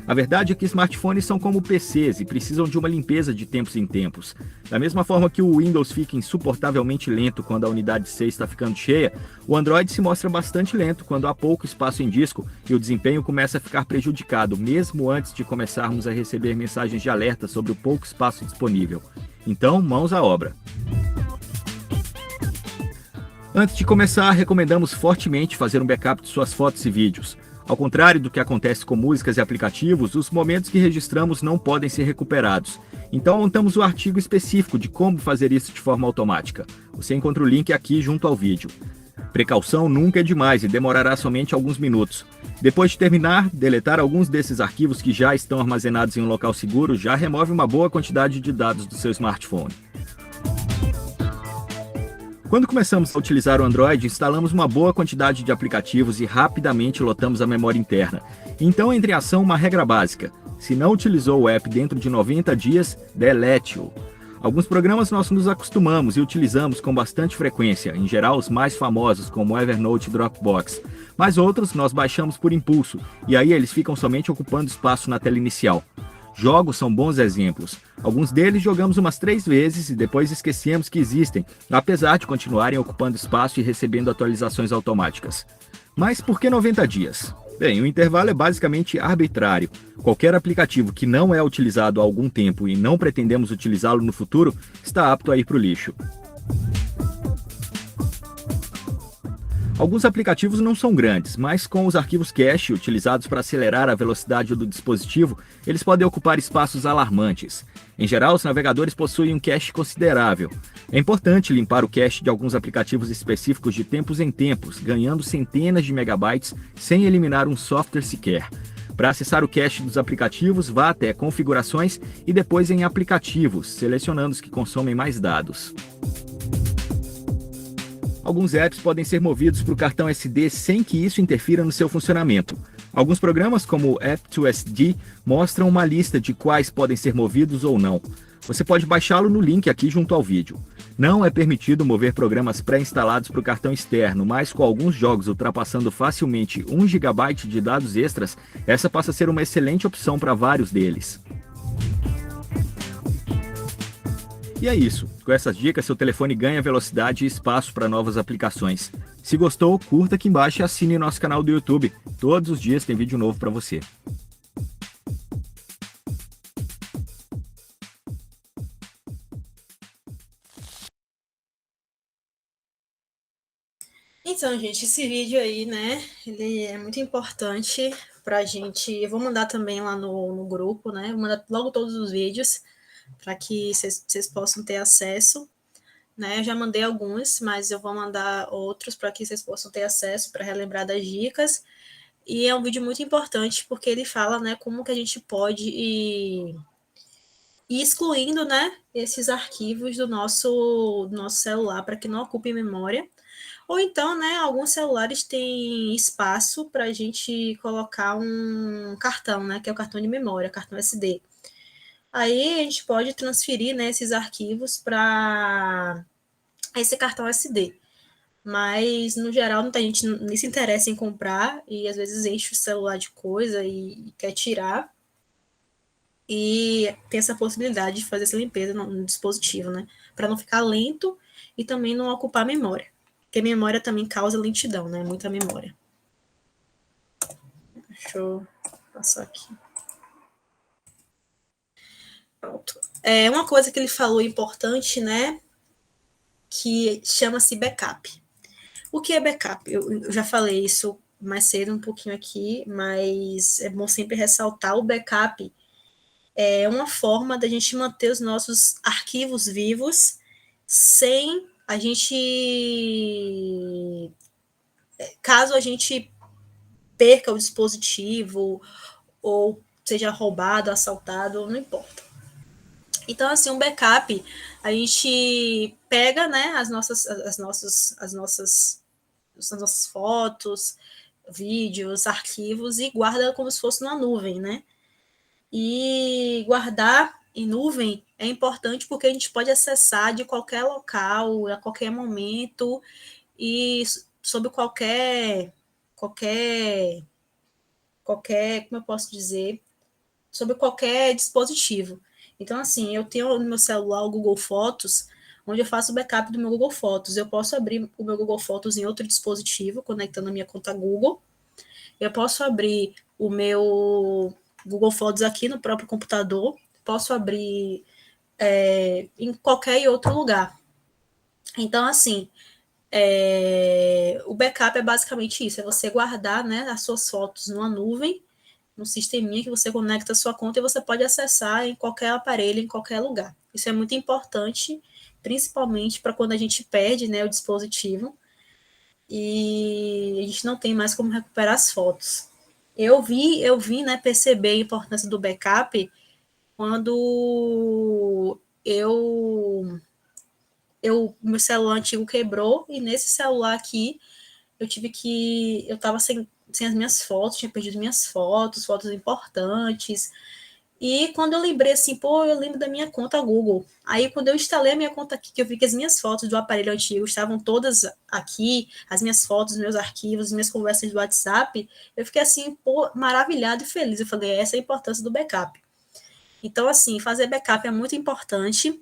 A verdade é que smartphones são como PCs e precisam de uma limpeza de tempos em tempos. Da mesma forma que o Windows fica insuportavelmente lento quando a unidade C está ficando cheia, o Android se mostra bastante lento quando há pouco espaço em disco e o desempenho começa a ficar prejudicado, mesmo antes de começarmos a receber mensagens de alerta sobre o pouco espaço disponível. Então, mãos à obra. Antes de começar, recomendamos fortemente fazer um backup de suas fotos e vídeos. Ao contrário do que acontece com músicas e aplicativos, os momentos que registramos não podem ser recuperados. Então montamos um artigo específico de como fazer isso de forma automática. Você encontra o link aqui junto ao vídeo. Precaução nunca é demais e demorará somente alguns minutos. Depois de terminar, deletar alguns desses arquivos que já estão armazenados em um local seguro já remove uma boa quantidade de dados do seu smartphone. Quando começamos a utilizar o Android, instalamos uma boa quantidade de aplicativos e rapidamente lotamos a memória interna. Então entre em ação uma regra básica. Se não utilizou o app dentro de 90 dias, delete-o. Alguns programas nós nos acostumamos e utilizamos com bastante frequência, em geral os mais famosos como Evernote e Dropbox. Mas outros nós baixamos por impulso, e aí eles ficam somente ocupando espaço na tela inicial. Jogos são bons exemplos. Alguns deles jogamos umas 3 vezes e depois esquecemos que existem, apesar de continuarem ocupando espaço e recebendo atualizações automáticas. Mas por que 90 dias? Bem, o intervalo é basicamente arbitrário. Qualquer aplicativo que não é utilizado há algum tempo e não pretendemos utilizá-lo no futuro, está apto a ir para o lixo. Alguns aplicativos não são grandes, mas com os arquivos cache utilizados para acelerar a velocidade do dispositivo, eles podem ocupar espaços alarmantes. Em geral, os navegadores possuem um cache considerável. É importante limpar o cache de alguns aplicativos específicos de tempos em tempos, ganhando centenas de megabytes sem eliminar um software sequer. Para acessar o cache dos aplicativos, vá até Configurações e depois em Aplicativos, selecionando os que consomem mais dados. Alguns apps podem ser movidos para o cartão SD sem que isso interfira no seu funcionamento. Alguns programas, como o App2SD, mostram uma lista de quais podem ser movidos ou não. Você pode baixá-lo no link aqui junto ao vídeo. Não é permitido mover programas pré-instalados para o cartão externo, mas com alguns jogos ultrapassando facilmente 1 GB de dados extras, essa passa a ser uma excelente opção para vários deles. E é isso. Com essas dicas, seu telefone ganha velocidade e espaço para novas aplicações. Se gostou, curta aqui embaixo e assine nosso canal do YouTube. Todos os dias tem vídeo novo para você. Então, gente, esse vídeo aí, né, ele é muito importante pra gente. Eu vou mandar também lá no grupo, né, vou mandar logo todos os vídeos para que vocês possam ter acesso, né, eu já mandei alguns, mas eu vou mandar outros para que vocês possam ter acesso, para relembrar das dicas, e é um vídeo muito importante, porque ele fala, né, como que a gente pode ir excluindo, né, esses arquivos do nosso celular, para que não ocupe memória. Ou então, né, alguns celulares têm espaço para a gente colocar um cartão, né, que é o cartão de memória, cartão SD. Aí a gente pode transferir, né, esses arquivos para esse cartão SD. Mas, no geral, muita gente nem se interessa em comprar e às vezes enche o celular de coisa e quer tirar. E tem essa possibilidade de fazer essa limpeza no dispositivo, né, para não ficar lento e também não ocupar memória. Porque memória também causa lentidão, né? Muita memória. Deixa eu passar aqui. Pronto. Uma coisa que ele falou importante, né? Que chama-se backup. O que é backup? Eu já falei isso mais cedo um pouquinho aqui, mas é bom sempre ressaltar o backup. É uma forma da gente manter os nossos arquivos vivos sem a gente, caso a gente perca o dispositivo ou seja roubado, assaltado, não importa. Então, assim, um backup, a gente pega, né, as nossas fotos, vídeos, arquivos e guarda como se fosse numa nuvem, né? E guardar em nuvem é importante porque a gente pode acessar de qualquer local, a qualquer momento e sob qualquer, como eu posso dizer, sobre qualquer dispositivo. Então, assim, eu tenho no meu celular o Google Fotos, onde eu faço o backup do meu Google Fotos. Eu posso abrir o meu Google Fotos em outro dispositivo, conectando a minha conta Google. Eu posso abrir o meu Google Fotos aqui no próprio computador. Posso abrir em qualquer outro lugar. Então, assim, o backup é basicamente isso, é você guardar, né, as suas fotos numa nuvem, num sisteminha que você conecta a sua conta e você pode acessar em qualquer aparelho, em qualquer lugar. Isso é muito importante, principalmente para quando a gente perde, né, o dispositivo e a gente não tem mais como recuperar as fotos. Eu vi, né, perceber a importância do backup quando meu celular antigo quebrou e nesse celular aqui eu tava sem as minhas fotos, tinha perdido minhas fotos importantes. E quando eu lembrei assim, pô, eu lembro da minha conta Google. Aí quando eu instalei a minha conta aqui, que eu vi que as minhas fotos do aparelho antigo estavam todas aqui, as minhas fotos, meus arquivos, minhas conversas do WhatsApp, eu fiquei assim, pô, maravilhado e feliz. Eu falei, essa é a importância do backup. Então, assim, fazer backup é muito importante.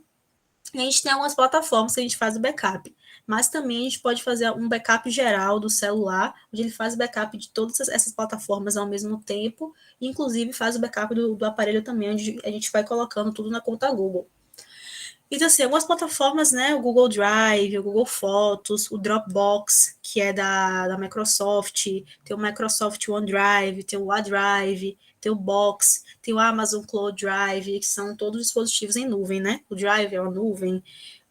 E a gente tem algumas plataformas que a gente faz o backup, mas também a gente pode fazer um backup geral do celular, onde ele faz o backup de todas essas plataformas ao mesmo tempo, e inclusive faz o backup do aparelho também, onde a gente vai colocando tudo na conta Google. Então, assim, algumas plataformas, né, o Google Drive, o Google Fotos, o Dropbox, que é da Microsoft, tem o Microsoft OneDrive, tem o OneDrive, tem o Box, tem o Amazon Cloud Drive, que são todos dispositivos em nuvem, né? O Drive é uma nuvem,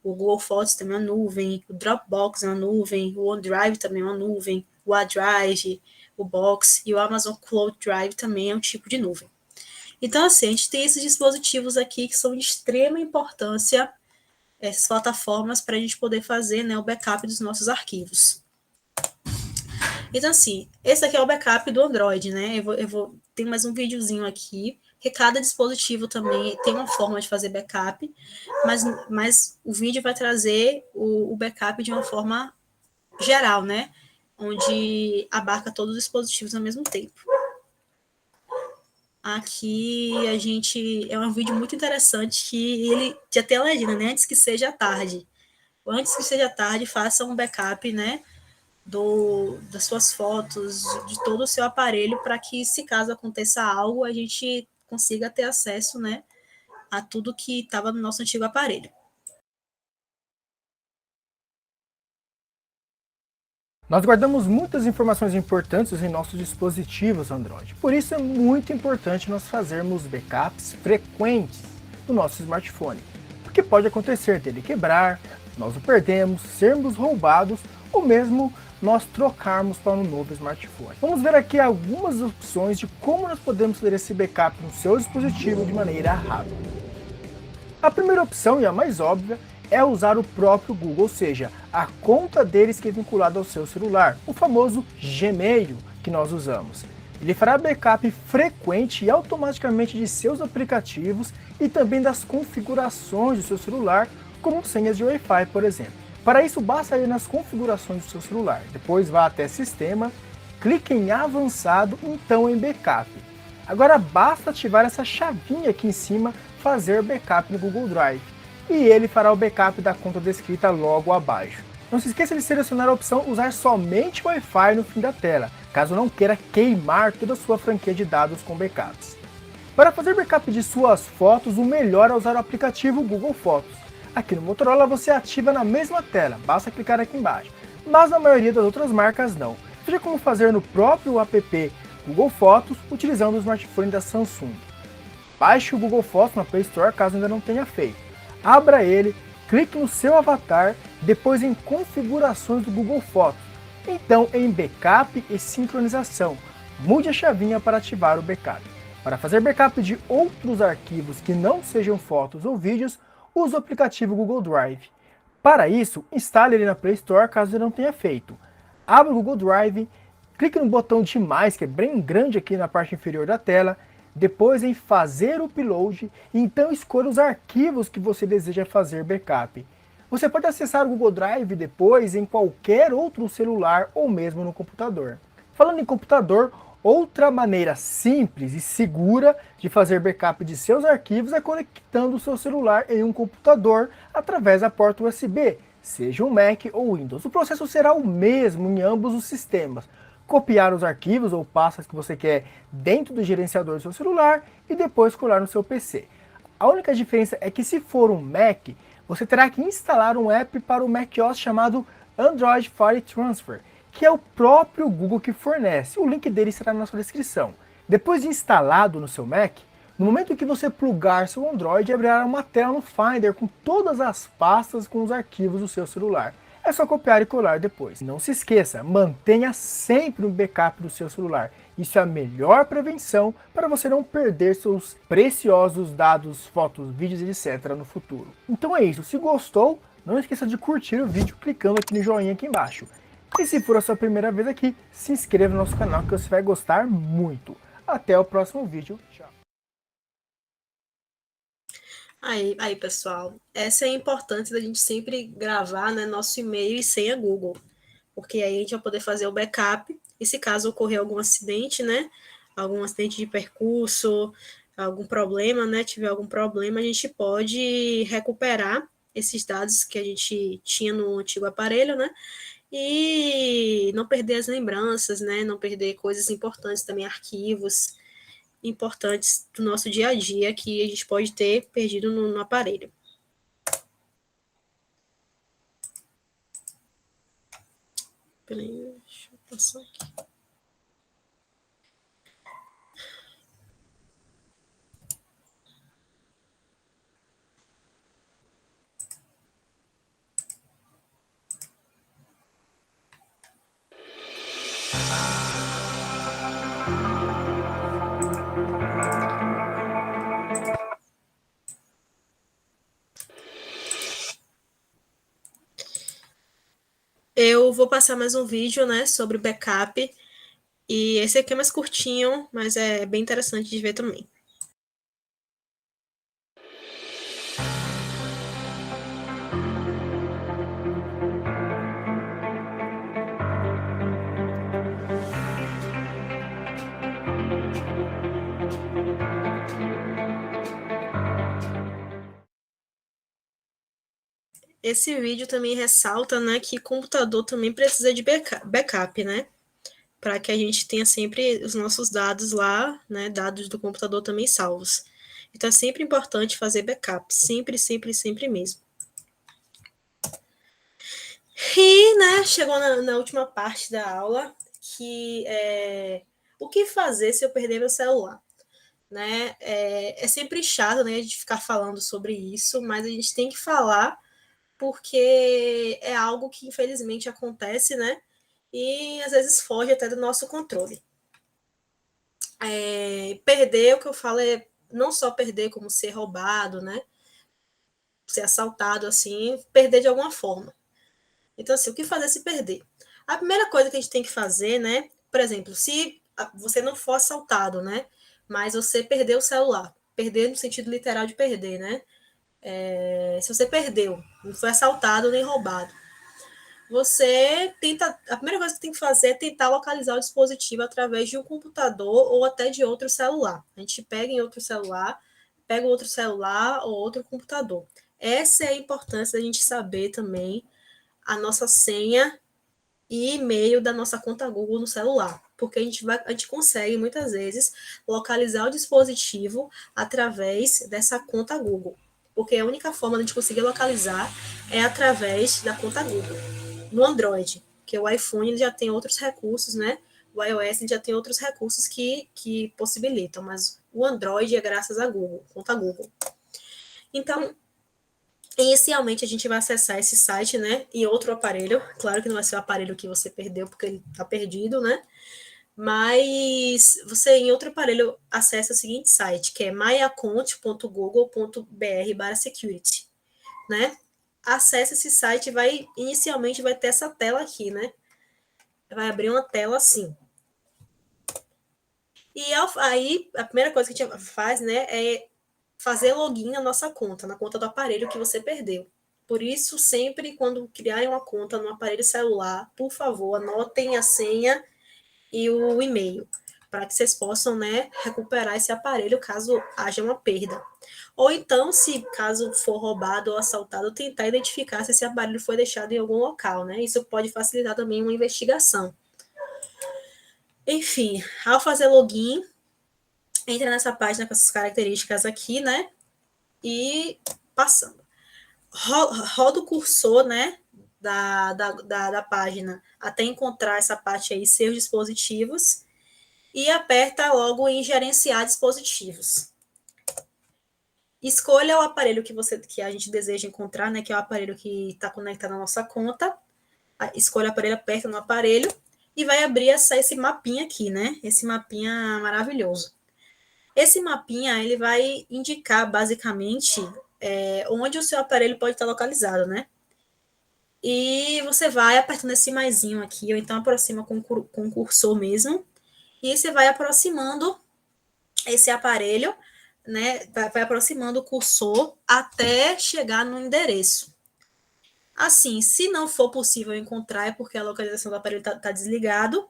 o Google Fotos também é uma nuvem, o Dropbox é uma nuvem, o OneDrive também é uma nuvem, o OneDrive, o Box e o Amazon Cloud Drive também é um tipo de nuvem. Então, assim, a gente tem esses dispositivos aqui que são de extrema importância, essas plataformas, para a gente poder fazer, né, o backup dos nossos arquivos. Então, assim, esse aqui é o backup do Android, né? Tem mais um videozinho aqui, que cada dispositivo também tem uma forma de fazer backup, mas o vídeo vai trazer o backup de uma forma geral, né? Onde abarca todos os dispositivos ao mesmo tempo. Aqui é um vídeo muito interessante que ele já tem a legenda, né? Antes que seja tarde. Antes que seja tarde, faça um backup, né? Das suas fotos, de todo o seu aparelho, para que, se caso aconteça algo, a gente consiga ter acesso, né, a tudo que estava no nosso antigo aparelho. Nós guardamos muitas informações importantes em nossos dispositivos Android, por isso é muito importante nós fazermos backups frequentes do nosso smartphone, porque pode acontecer dele quebrar, nós o perdemos, sermos roubados ou mesmo nós trocarmos para um novo smartphone. Vamos ver aqui algumas opções de como nós podemos fazer esse backup no seu dispositivo de maneira rápida. A primeira opção, e a mais óbvia, é usar o próprio Google, ou seja, a conta deles que é vinculada ao seu celular, o famoso Gmail que nós usamos. Ele fará backup frequente e automaticamente de seus aplicativos e também das configurações do seu celular, como senhas de Wi-Fi, por exemplo. Para isso, basta ir nas configurações do seu celular, depois vá até Sistema, clique em Avançado, então em Backup. Agora basta ativar essa chavinha aqui em cima, fazer backup no Google Drive, e ele fará o backup da conta descrita logo abaixo. Não se esqueça de selecionar a opção Usar somente Wi-Fi no fim da tela, caso não queira queimar toda a sua franquia de dados com backups. Para fazer backup de suas fotos, o melhor é usar o aplicativo Google Fotos. Aqui no Motorola você ativa na mesma tela, basta clicar aqui embaixo, mas na maioria das outras marcas não. Veja como fazer no próprio app Google Fotos utilizando o smartphone da Samsung. Baixe o Google Fotos na Play Store caso ainda não tenha feito. Abra ele, clique no seu avatar, depois em configurações do Google Fotos. Então em backup e sincronização, mude a chavinha para ativar o backup. Para fazer backup de outros arquivos que não sejam fotos ou vídeos, use o aplicativo Google Drive. Para isso, instale ele na Play Store caso ele não tenha feito. Abra o Google Drive, clique no botão de mais, que é bem grande aqui na parte inferior da tela, depois em fazer o upload, e então escolha os arquivos que você deseja fazer backup. Você pode acessar o Google Drive depois em qualquer outro celular ou mesmo no computador. Falando em computador, Outra maneira simples e segura de fazer backup de seus arquivos é conectando o seu celular em um computador através da porta USB, seja um Mac ou Windows. O processo será o mesmo em ambos os sistemas. Copiar os arquivos ou pastas que você quer dentro do gerenciador do seu celular e depois colar no seu PC. A única diferença é que se for um Mac, você terá que instalar um app para o macOS chamado Android File Transfer, que é o próprio Google que fornece. O link dele estará na sua descrição. Depois de instalado no seu Mac, no momento que você plugar seu Android, abrirá uma tela no Finder com todas as pastas com os arquivos do seu celular. É só copiar e colar depois. Não se esqueça, mantenha sempre um backup do seu celular. Isso é a melhor prevenção para você não perder seus preciosos dados, fotos, vídeos, etc. no futuro. Então é isso. Se gostou, não esqueça de curtir o vídeo clicando aqui no joinha aqui embaixo. E se for a sua primeira vez aqui, se inscreva no nosso canal que você vai gostar muito. Até o próximo vídeo. Tchau. Aí, pessoal, essa é a importância da gente sempre gravar, né, nosso e-mail e senha Google, porque aí a gente vai poder fazer o backup, e se caso ocorrer algum acidente, né, algum acidente de percurso, algum problema, né, tiver algum problema, a gente pode recuperar esses dados que a gente tinha no antigo aparelho, né, e não perder as lembranças, né, não perder coisas importantes também, arquivos importantes do nosso dia a dia que a gente pode ter perdido no aparelho. Peraí, deixa eu passar aqui. Eu vou passar mais um vídeo, né, sobre backup, e esse aqui é mais curtinho, mas é bem interessante de ver também. Esse vídeo também ressalta, né, que computador também precisa de backup, né, para que a gente tenha sempre os nossos dados lá, né, dados do computador também salvos. Então é sempre importante fazer backup, sempre, sempre, sempre mesmo. E, né, chegou na última parte da aula, que é o que fazer se eu perder meu celular, né? É sempre chato, né, a gente ficar falando sobre isso, mas a gente tem que falar porque é algo que infelizmente acontece, né? E às vezes foge até do nosso controle. Perder, o que eu falo é não só perder, como ser roubado, né? Ser assaltado, assim, perder de alguma forma. Então, assim, o que fazer se perder? A primeira coisa que a gente tem que fazer, né? Por exemplo, se você não for assaltado, né? Mas você perdeu o celular. Perder no sentido literal de perder, né? Se você perdeu, não foi assaltado nem roubado, você tenta. A primeira coisa que tem que fazer é tentar localizar o dispositivo através de um computador ou até de outro celular. A gente pega em outro celular, pega outro celular ou outro computador. Essa é a importância da gente saber também a nossa senha e e-mail da nossa conta Google no celular, porque a gente consegue muitas vezes localizar o dispositivo através dessa conta Google, porque a única forma de a gente conseguir localizar é através da conta Google. No Android, que o iPhone ele já tem outros recursos, né? O iOS já tem outros recursos que possibilitam, mas o Android é graças a Google, conta Google. Então, inicialmente a gente vai acessar esse site, né, em outro aparelho. Claro que não vai ser o aparelho que você perdeu, porque ele está perdido, né? Mas você em outro aparelho acessa o seguinte site, que é myaccount.google.br/security, né? Acesse esse site, inicialmente vai ter essa tela aqui, né? Vai abrir uma tela assim. E aí a primeira coisa que a gente faz, né, é fazer login na nossa conta, na conta do aparelho que você perdeu. Por isso, sempre quando criarem uma conta no aparelho celular, por favor, anotem a senha e o e-mail, para que vocês possam, né, recuperar esse aparelho caso haja uma perda. Ou então, se caso for roubado ou assaltado, tentar identificar se esse aparelho foi deixado em algum local, né? Isso pode facilitar também uma investigação. Enfim, ao fazer login, entra nessa página com essas características aqui, né? E passando. Roda o cursor, né? Da página até encontrar essa parte aí, seus dispositivos, e aperta logo em gerenciar dispositivos. Escolha o aparelho que a gente deseja encontrar, né? Que é o aparelho que está conectado à nossa conta. Escolha o aparelho, aperta no aparelho e vai abrir esse mapinha aqui, né? Esse mapinha maravilhoso. Esse mapinha, ele vai indicar, basicamente, onde o seu aparelho pode estar localizado, né? E você vai apertando esse maisinho aqui, ou então aproxima com o cursor mesmo, e você vai aproximando esse aparelho, né? Vai aproximando o cursor até chegar no endereço. Assim, se não for possível encontrar, é porque a localização do aparelho está desligado,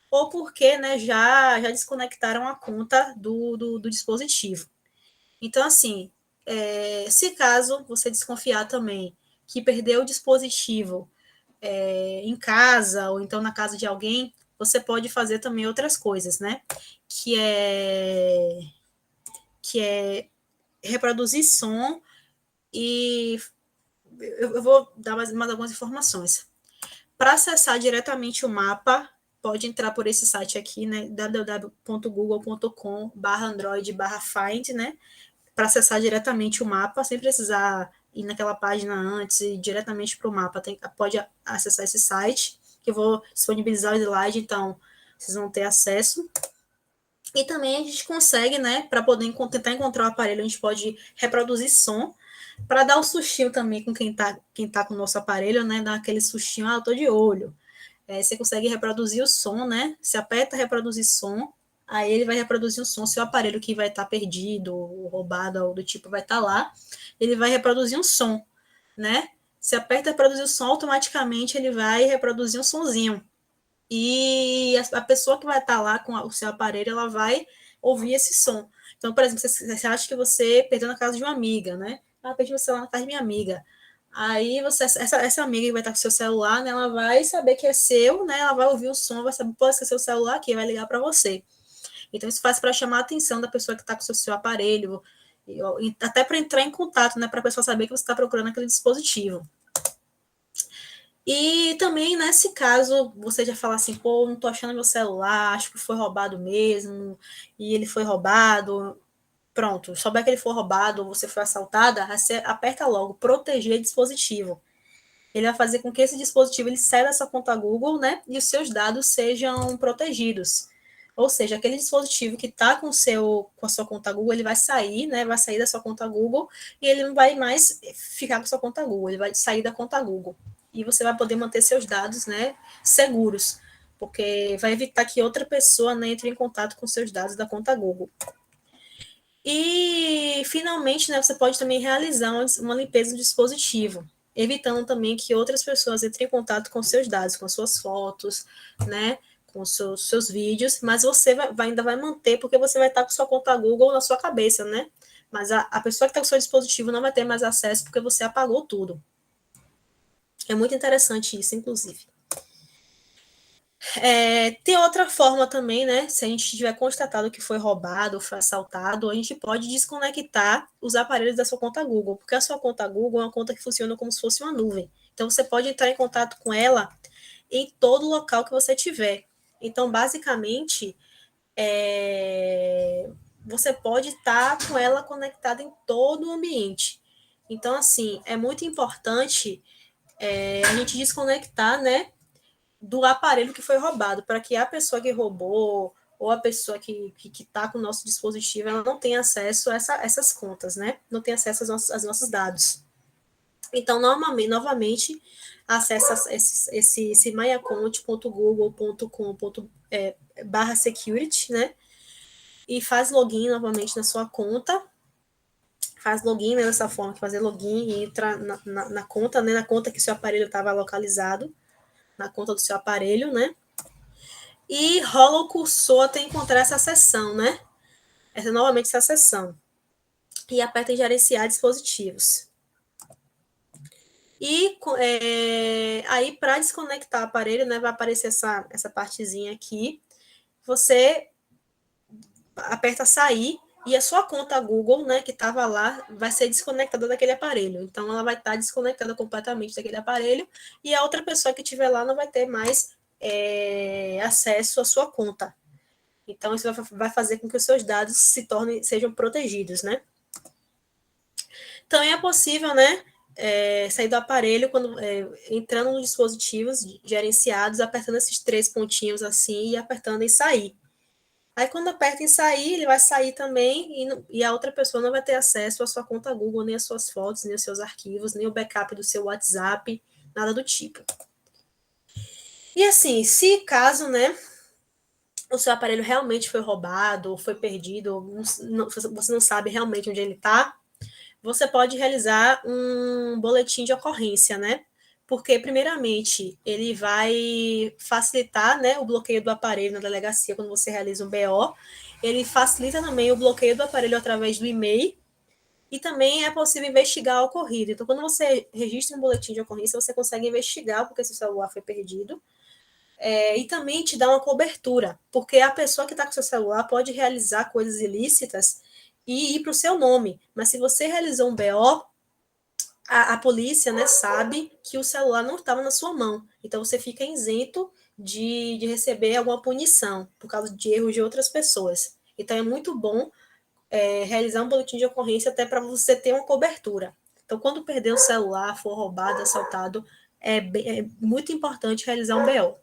ou porque, né, já desconectaram a conta do dispositivo. Então, assim, se caso você desconfiar também que perdeu o dispositivo em casa, ou então na casa de alguém, você pode fazer também outras coisas, né? Que é reproduzir som e eu vou dar mais algumas informações. Para acessar diretamente o mapa, pode entrar por esse site aqui, né? www.google.com/android/find, né? Para acessar diretamente o mapa, sem precisar ir naquela página antes e ir diretamente para o mapa. Pode acessar esse site, que eu vou disponibilizar o slide, então vocês vão ter acesso. E também a gente consegue, né, para poder tentar encontrar o aparelho, a gente pode reproduzir som, para dar o sustinho também com quem tá com o nosso aparelho, né, dar aquele sustinho, eu tô de olho. Você consegue reproduzir o som, né, você aperta reproduzir som, aí ele vai reproduzir o som, se o aparelho que vai estar perdido, ou roubado, ou do tipo, vai estar lá, ele vai reproduzir um som, né, você aperta reproduzir o som, automaticamente ele vai reproduzir um sonzinho, e a pessoa que vai estar lá com o seu aparelho, ela vai ouvir esse som. Então, por exemplo, você acha que você perdeu na casa de uma amiga, né? Perdi meu celular na casa de minha amiga. Aí essa amiga que vai estar com o seu celular, né? Ela vai saber que é seu, né? Ela vai ouvir o som, vai saber, pode ser seu celular aqui, vai ligar para você. Então, isso faz para chamar a atenção da pessoa que está com o seu aparelho, até para entrar em contato, né? Para a pessoa saber que você está procurando aquele dispositivo. E também, nesse caso, você já fala assim, pô, não tô achando meu celular, acho que foi roubado mesmo, e ele foi roubado, pronto, souber que ele foi roubado ou você foi assaltada, você aperta logo, proteger dispositivo. Ele vai fazer com que esse dispositivo ele saia da sua conta Google, né, e os seus dados sejam protegidos. Ou seja, aquele dispositivo que está com a sua conta Google, ele vai sair, né, vai sair da sua conta Google, e ele não vai mais ficar com a sua conta Google, ele vai sair da conta Google. E você vai poder manter seus dados, né, seguros, porque vai evitar que outra pessoa, né, entre em contato com seus dados da conta Google. E, finalmente, né, você pode também realizar uma limpeza do dispositivo, evitando também que outras pessoas entrem em contato com seus dados, com suas fotos, né, com seus vídeos, mas você ainda vai manter, porque você vai estar com sua conta Google na sua cabeça, né? Mas a pessoa que está com o seu dispositivo não vai ter mais acesso porque você apagou tudo. É muito interessante isso, inclusive. Tem outra forma também, né? Se a gente tiver constatado que foi roubado ou foi assaltado, a gente pode desconectar os aparelhos da sua conta Google, porque a sua conta Google é uma conta que funciona como se fosse uma nuvem. Então, você pode entrar em contato com ela em todo local que você tiver. Então, basicamente, você pode estar com ela conectada em todo o ambiente. Então, assim, é muito importante a gente desconectar, né, do aparelho que foi roubado, para que a pessoa que roubou ou a pessoa que está com o nosso dispositivo, ela não tenha acesso a essas contas, né? Não tenha acesso aos nossos dados. Então, novamente, acessa esse myaccount.google.com/security, né? E faz login novamente na sua conta. Faz login, né, dessa forma, fazer login e entra na conta, né? Na conta que seu aparelho estava localizado, na conta do seu aparelho, né? e rola o cursor até encontrar essa seção, né? Novamente essa seção. E aperta em gerenciar dispositivos. E aí, para desconectar o aparelho, né, vai aparecer essa partezinha aqui. Você aperta sair e a sua conta Google, né, que estava lá, vai ser desconectada daquele aparelho. Então, ela vai estar desconectada completamente daquele aparelho e a outra pessoa que estiver lá não vai ter mais acesso à sua conta. Então, isso vai fazer com que os seus dados sejam protegidos, né? Também é possível, né, sair do aparelho entrando nos dispositivos gerenciados, apertando esses 3 pontinhos assim e apertando em sair. Aí, quando aperta em sair, ele vai sair também e a outra pessoa não vai ter acesso à sua conta Google, nem às suas fotos, nem aos seus arquivos, nem o backup do seu WhatsApp, nada do tipo. E assim, se caso, né, o seu aparelho realmente foi roubado, ou foi perdido, ou você não sabe realmente onde ele está, você pode realizar um boletim de ocorrência, né? Porque, primeiramente, ele vai facilitar, né, o bloqueio do aparelho na delegacia quando você realiza um BO. Ele facilita também o bloqueio do aparelho através do e-mail. E também é possível investigar o ocorrido. Então, quando você registra um boletim de ocorrência, você consegue investigar porque seu celular foi perdido. E também te dá uma cobertura, porque a pessoa que está com seu celular pode realizar coisas ilícitas e ir para o seu nome. Mas se você realizou um BO, a polícia, né, sabe que o celular não estava na sua mão. Então, você fica isento de receber alguma punição por causa de erros de outras pessoas. Então, é muito bom realizar um boletim de ocorrência até para você ter uma cobertura. Então, quando perder o celular, for roubado, assaltado, é muito importante realizar um BO.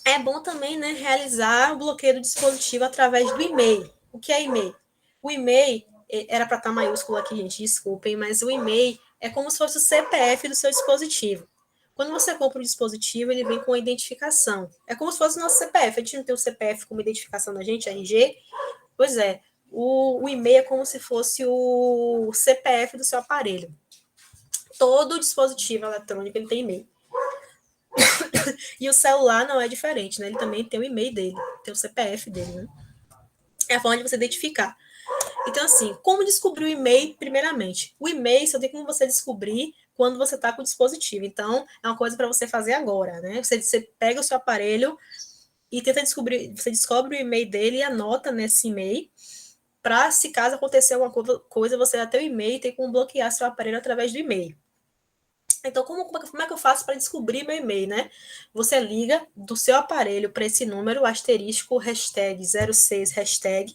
É bom também, né, realizar o bloqueio do dispositivo através do e-mail. O que é e-mail? O e-mail era para estar maiúsculo aqui, gente, desculpem, mas o e-mail é como se fosse o CPF do seu dispositivo. Quando você compra um dispositivo, ele vem com a identificação. É como se fosse o nosso CPF. A gente não tem o CPF como identificação da gente, RG? Pois é, o e-mail é como se fosse o CPF do seu aparelho. Todo dispositivo eletrônico ele tem e-mail. E o celular não é diferente, né? Ele também tem o e-mail dele, tem o CPF dele, né? É a forma de você identificar. Então, assim, como descobrir o e-mail, primeiramente? O e-mail só tem como você descobrir quando você está com o dispositivo. Então, é uma coisa para você fazer agora, né? Você pega o seu aparelho e tenta descobrir, você descobre o e-mail dele e anota nesse e-mail, para, se caso acontecer alguma coisa, você vai ter o e-mail e tem como bloquear seu aparelho através do e-mail. Então, como é que eu faço para descobrir meu e-mail, né? Você liga do seu aparelho para esse número, asterisco, hashtag 06, hashtag,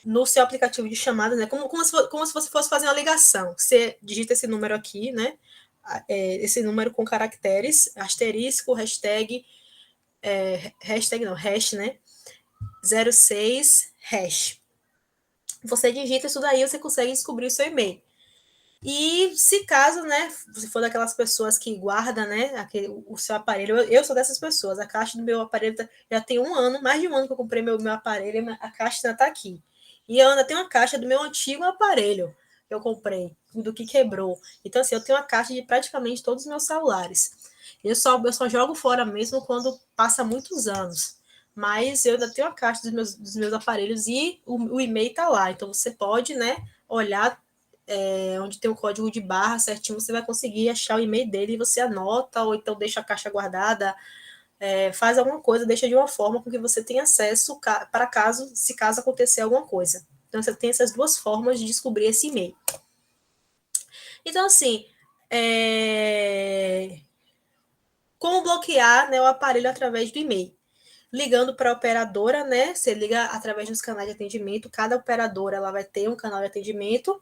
no seu aplicativo de chamada, né? Como se você fosse fazer uma ligação. Você digita esse número aqui, né? Esse número com caracteres, asterisco, hashtag, hash, né? 06, hash. Você digita isso daí, você consegue descobrir o seu e-mail. E se caso, né, se for daquelas pessoas que guarda, né, o seu aparelho, eu sou dessas pessoas, a caixa do meu aparelho já tem mais de um ano que eu comprei meu aparelho, a caixa ainda está aqui. E eu ainda tenho uma caixa do meu antigo aparelho que eu comprei, do que quebrou. Então, assim, eu tenho uma caixa de praticamente todos os meus celulares. Eu só jogo fora mesmo quando passa muitos anos. Mas eu ainda tenho a caixa dos meus aparelhos e o e-mail está lá. Então, você pode, né, olhar onde tem o código de barra certinho, você vai conseguir achar o e-mail dele e você anota, ou então deixa a caixa guardada, faz alguma coisa, deixa de uma forma com que você tenha acesso para caso acontecer alguma coisa. Então, você tem essas duas formas de descobrir esse e-mail. Então, assim, como bloquear, né, o aparelho através do e-mail? Ligando para a operadora, né? Você liga através dos canais de atendimento, cada operadora ela vai ter um canal de atendimento.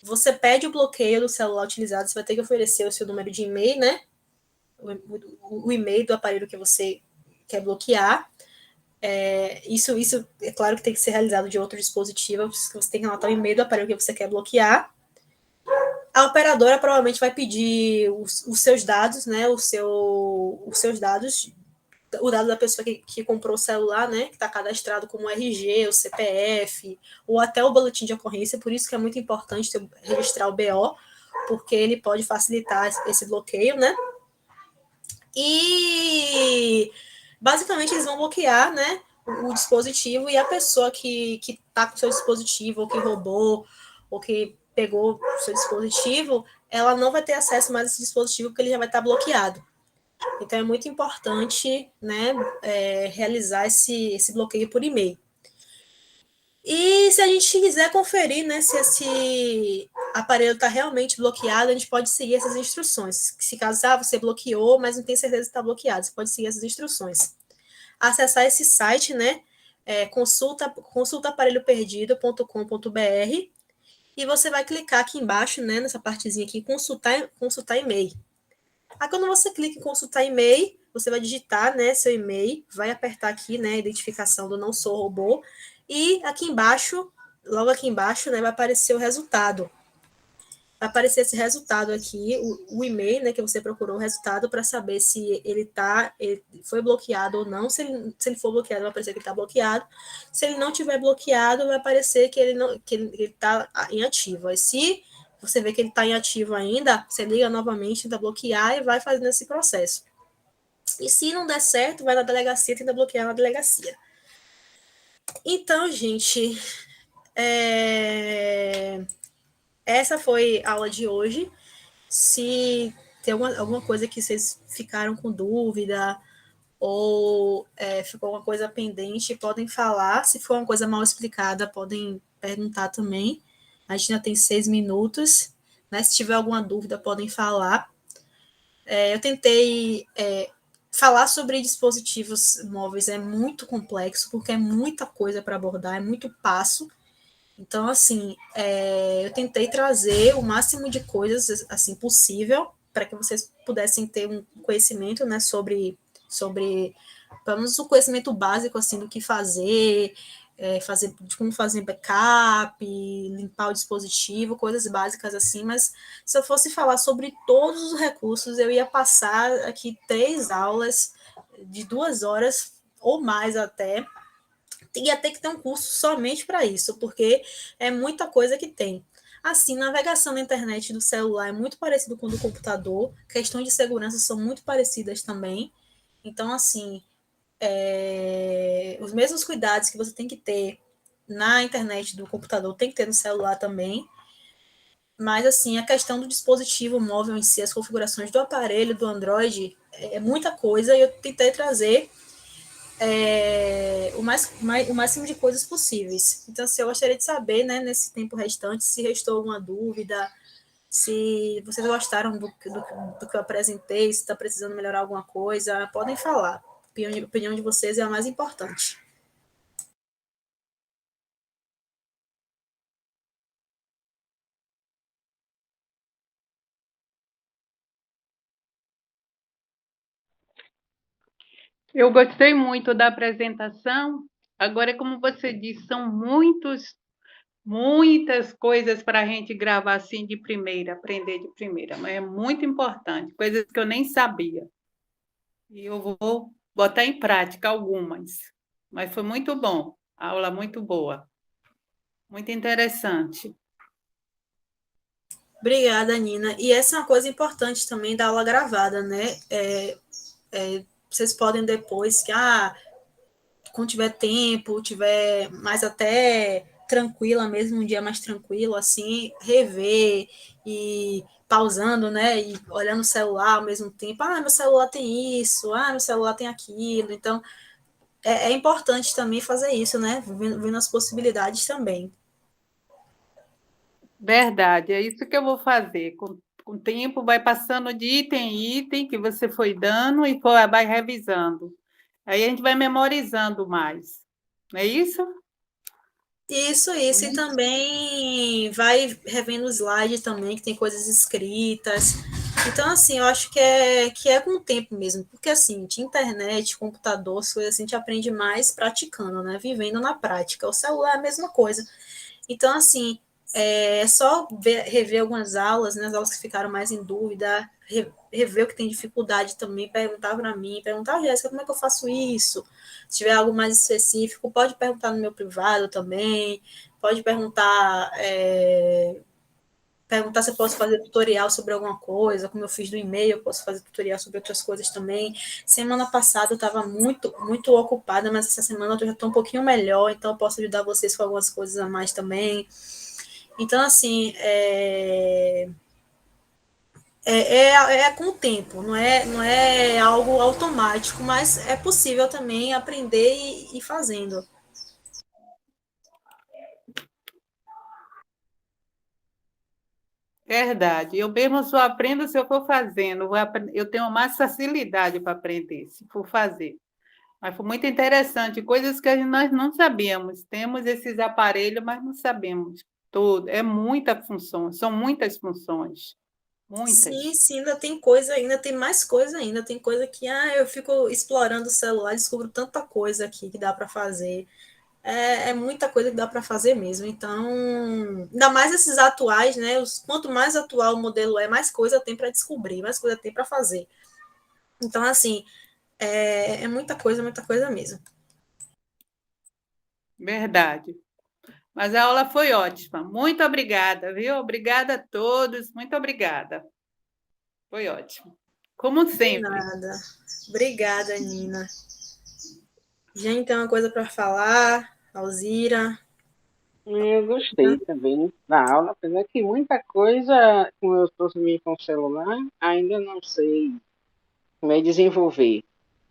Você pede o bloqueio do celular utilizado, você vai ter que oferecer o seu número de e-mail, né? O e-mail do aparelho que você quer bloquear. Isso é claro que tem que ser realizado de outro dispositivo, você tem que anotar o e-mail do aparelho que você quer bloquear. A operadora provavelmente vai pedir os seus dados, né? Os seus dados, o dado da pessoa que comprou o celular, né? Que está cadastrado como RG, o CPF, ou até o boletim de ocorrência. Por isso que é muito importante registrar o BO, porque ele pode facilitar esse bloqueio, né? E basicamente eles vão bloquear, né, o dispositivo, e a pessoa que está com o seu dispositivo, ou que roubou, ou que pegou o seu dispositivo, ela não vai ter acesso mais a esse dispositivo, porque ele já vai estar bloqueado. Então é muito importante, né, realizar esse bloqueio por e-mail. E se a gente quiser conferir, né, se esse aparelho está realmente bloqueado, a gente pode seguir essas instruções. Se caso você bloqueou, mas não tem certeza que está bloqueado, você pode seguir essas instruções. Acessar esse site, né, consultaaparelhoperdido.com.br, e você vai clicar aqui embaixo, né, nessa partezinha aqui, consultar e-mail. Aí quando você clica em consultar e-mail, você vai digitar, né, seu e-mail, vai apertar aqui, né, a identificação do não sou robô, e aqui embaixo, logo aqui embaixo, né, vai aparecer o resultado. Vai aparecer esse resultado aqui, o e-mail, né, que você procurou o resultado, para saber se ele foi bloqueado ou não. Se ele for bloqueado, vai aparecer que ele está bloqueado. Se ele não tiver bloqueado, vai aparecer que ele está inativo. Aí, se você vê que ele está inativo ainda, você liga novamente, tenta bloquear e vai fazendo esse processo. E se não der certo, vai na delegacia, tenta bloquear na delegacia. Então, gente, essa foi a aula de hoje. Se tem alguma coisa que vocês ficaram com dúvida ou ficou alguma coisa pendente, podem falar. Se for uma coisa mal explicada, podem perguntar também. A gente ainda tem 6 minutos, né? Se tiver alguma dúvida, podem falar. Eu tentei falar sobre dispositivos móveis, é muito complexo, porque é muita coisa para abordar, é muito passo. Então, assim, eu tentei trazer o máximo de coisas assim possível para que vocês pudessem ter um conhecimento, né, sobre pelo menos o conhecimento básico assim do que fazer, de como fazer backup, limpar o dispositivo, coisas básicas assim. Mas se eu fosse falar sobre todos os recursos, eu ia passar aqui 3 aulas de 2 horas ou mais até. Ia ter que ter um curso somente para isso, porque é muita coisa que tem. Assim, navegação na internet do celular é muito parecido com o do computador, questões de segurança são muito parecidas também. Então, assim, os mesmos cuidados que você tem que ter na internet do computador, tem que ter no celular também. Mas, assim, a questão do dispositivo móvel em si, as configurações do aparelho, do Android, é muita coisa, e eu tentei trazer o máximo de coisas possíveis. Então, assim, eu gostaria de saber, né, nesse tempo restante, se restou alguma dúvida, se vocês gostaram do que eu apresentei, se está precisando melhorar alguma coisa, podem falar. A opinião de vocês é a mais importante. Eu gostei muito da apresentação. Agora, como você disse, são muitas coisas para a gente gravar assim de primeira, aprender de primeira, mas é muito importante, coisas que eu nem sabia. E eu vou botar em prática algumas. Mas foi muito bom, a aula muito boa, muito interessante. Obrigada, Nina. E essa é uma coisa importante também da aula gravada, né? Vocês podem depois, quando tiver tempo, tiver mais até tranquila mesmo, um dia mais tranquilo, assim, rever e pausando, né, e olhando o celular ao mesmo tempo. Meu celular tem isso, meu celular tem aquilo. Então, é importante também fazer isso, né, vendo as possibilidades também. Verdade, é isso que eu vou fazer. Com o tempo, vai passando de item em item que você foi dando e vai revisando. Aí a gente vai memorizando mais. Não é isso? Isso, e também vai revendo o slide também, que tem coisas escritas. Então, assim, eu acho que é com o tempo mesmo, porque, assim, de internet, computador, as coisas assim, a gente aprende mais praticando, né, vivendo na prática. O celular é a mesma coisa. Então, assim, é só rever algumas aulas, né, as aulas que ficaram mais em dúvida, rever o que tem dificuldade também, perguntar para mim, perguntar, Jéssica, como é que eu faço isso? Se tiver algo mais específico, pode perguntar no meu privado também, pode perguntar perguntar se eu posso fazer tutorial sobre alguma coisa, como eu fiz do e-mail, eu posso fazer tutorial sobre outras coisas também. Semana passada eu estava muito ocupada, mas essa semana eu já estou um pouquinho melhor, então eu posso ajudar vocês com algumas coisas a mais também. Então, assim, é com o tempo, não é algo automático, mas é possível também aprender e ir fazendo. Verdade. Eu mesmo só aprendo se eu for fazendo. Eu tenho mais facilidade para aprender, se for fazer. Mas foi muito interessante, coisas que nós não sabíamos. Temos esses aparelhos, mas não sabemos tudo. É muita função, são muitas funções. Sim, Muitas. sim, ainda tem coisa, ainda tem mais coisa ainda, tem coisa que eu fico explorando o celular, descubro tanta coisa aqui que dá para fazer. É muita coisa que dá para fazer mesmo. Então, ainda mais esses atuais, né? Quanto mais atual o modelo é, mais coisa tem para descobrir, mais coisa tem para fazer. Então, assim, é muita coisa mesmo. Verdade. Mas a aula foi ótima. Muito obrigada, viu? Obrigada a todos. Muito obrigada. Foi ótimo. Como De sempre. nada. Obrigada, Nina. Gente, tem uma coisa para falar, Alzira. Eu gostei também da aula, apesar que muita coisa, como eu estou meio com o celular, ainda não sei como é desenvolver,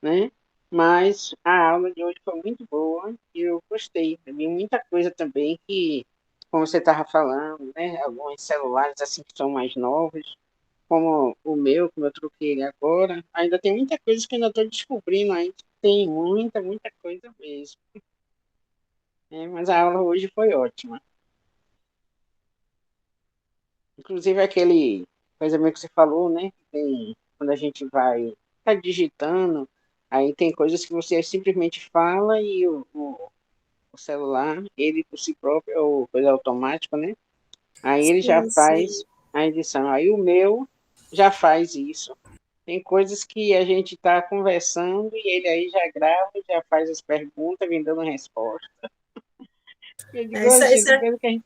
né? Mas a aula de hoje foi muito boa e eu gostei. Eu vi muita coisa também que, como você estava falando, né? Alguns celulares assim que são mais novos, como o meu, como eu troquei ele agora, ainda tem muita coisa que eu ainda estou descobrindo ainda. Tem muita coisa mesmo. Mas a aula hoje foi ótima. Inclusive aquele coisa meio que você falou, né? Tem, quando a gente vai tá digitando, aí tem coisas que você simplesmente fala e o celular, ele por si próprio, é o coisa automática, né? Aí ele já Sim, sim. faz a edição. Aí o meu já faz isso. Tem coisas que a gente está conversando e ele aí já grava, já faz as perguntas, vem dando resposta. Eu digo, Isso, gente, isso, tem coisa que a gente.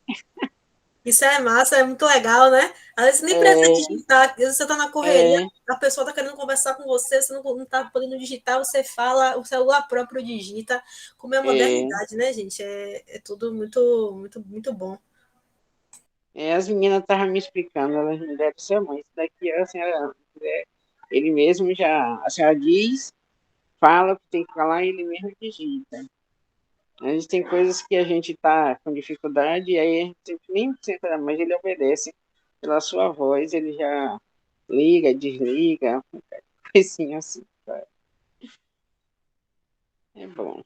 isso é massa, é muito legal, né? Às vezes nem precisa digitar, às vezes você está na correria, É, a pessoa está querendo conversar com você, você não está podendo digitar, você fala, o celular próprio digita, como é a é, modernidade, né, gente? É tudo muito bom. as meninas estavam me explicando, elas me deram sua mãe, isso daqui a senhora, ele mesmo já, a senhora diz, fala o que tem que falar e ele mesmo digita. A gente tem coisas que a gente está com dificuldade e aí a gente nem precisa, mas ele obedece pela sua voz, ele já liga, desliga, coisinha assim. Tá? É bom.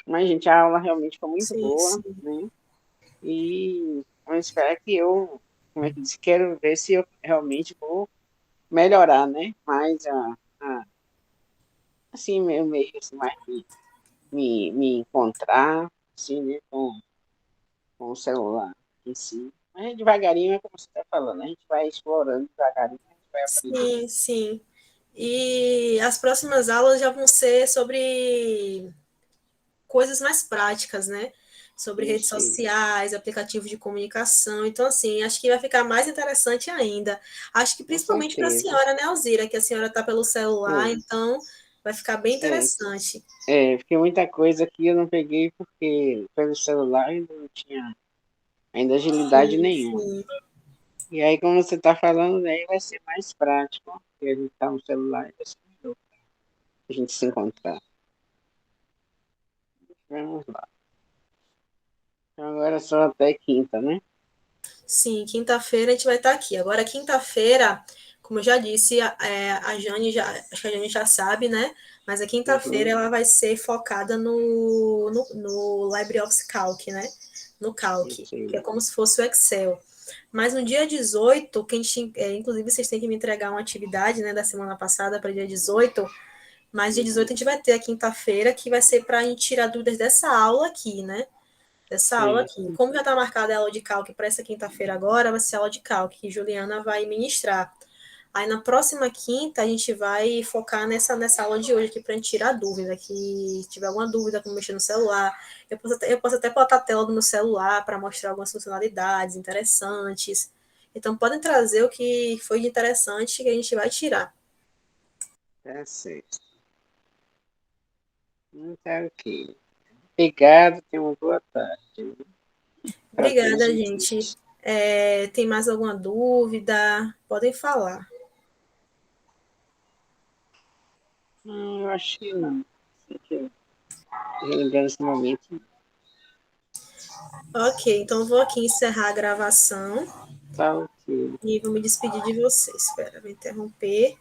Mas, gente, a aula realmente foi muito Sim, boa, sim. né? E vamos esperar que eu, como é que disse, quero ver se eu realmente vou melhorar, né? Mais assim, meio assim, mais me encontrar, assim, né? Com o celular em si. Mas devagarinho é como você está falando, a gente vai explorando devagarinho, a gente vai aprendendo. Sim, sim. E as próximas aulas já vão ser sobre coisas mais práticas, né? Sobre redes Isso aí, sociais, aplicativos de comunicação. Então, assim, acho que vai ficar mais interessante ainda. Acho que com principalmente para a certeza. senhora, né, Alzira, que a senhora está pelo celular, então vai ficar bem É, interessante. porque muita coisa aqui eu não peguei porque pelo celular ainda não tinha ainda agilidade Sim, nenhuma. sim. E aí, como você está falando, aí vai ser mais prático, porque a gente está no celular e vai ser melhor a gente se encontrar. Vamos lá. Então, agora só até quinta, né? Sim, quinta-feira a gente vai estar aqui. Agora, quinta-feira, como eu já disse, a Jane já, acho que a Jane já sabe, né? Mas a quinta-feira Uhum, ela vai ser focada no LibreOffice Calc, né? No Calc, isso que é aí. como se fosse o Excel. Mas no dia 18, que a gente, inclusive vocês têm que me entregar uma atividade, né, da semana passada para dia 18, mas dia 18 a gente vai ter a quinta-feira, que vai ser para a gente tirar dúvidas dessa aula aqui, né? Dessa aula aqui. Certo. Como já está marcada a aula de cálculo para essa quinta-feira agora, vai ser a aula de cálculo que Juliana vai ministrar. Aí na próxima quinta a gente vai focar nessa aula de hoje aqui para a gente tirar dúvida, que se tiver alguma dúvida como mexer no celular, eu posso até botar a tela do meu celular para mostrar algumas funcionalidades interessantes. Então, podem trazer o que foi de interessante que a gente vai tirar. Tá certo. Tá ok. Obrigado, tenha uma boa tarde. Obrigada, gente. Tem mais alguma dúvida? Podem falar. Eu acho que não. Lembrando esse momento. Ok, então vou aqui encerrar a gravação Tá ok. e vou me despedir de vocês. Espera, vou interromper.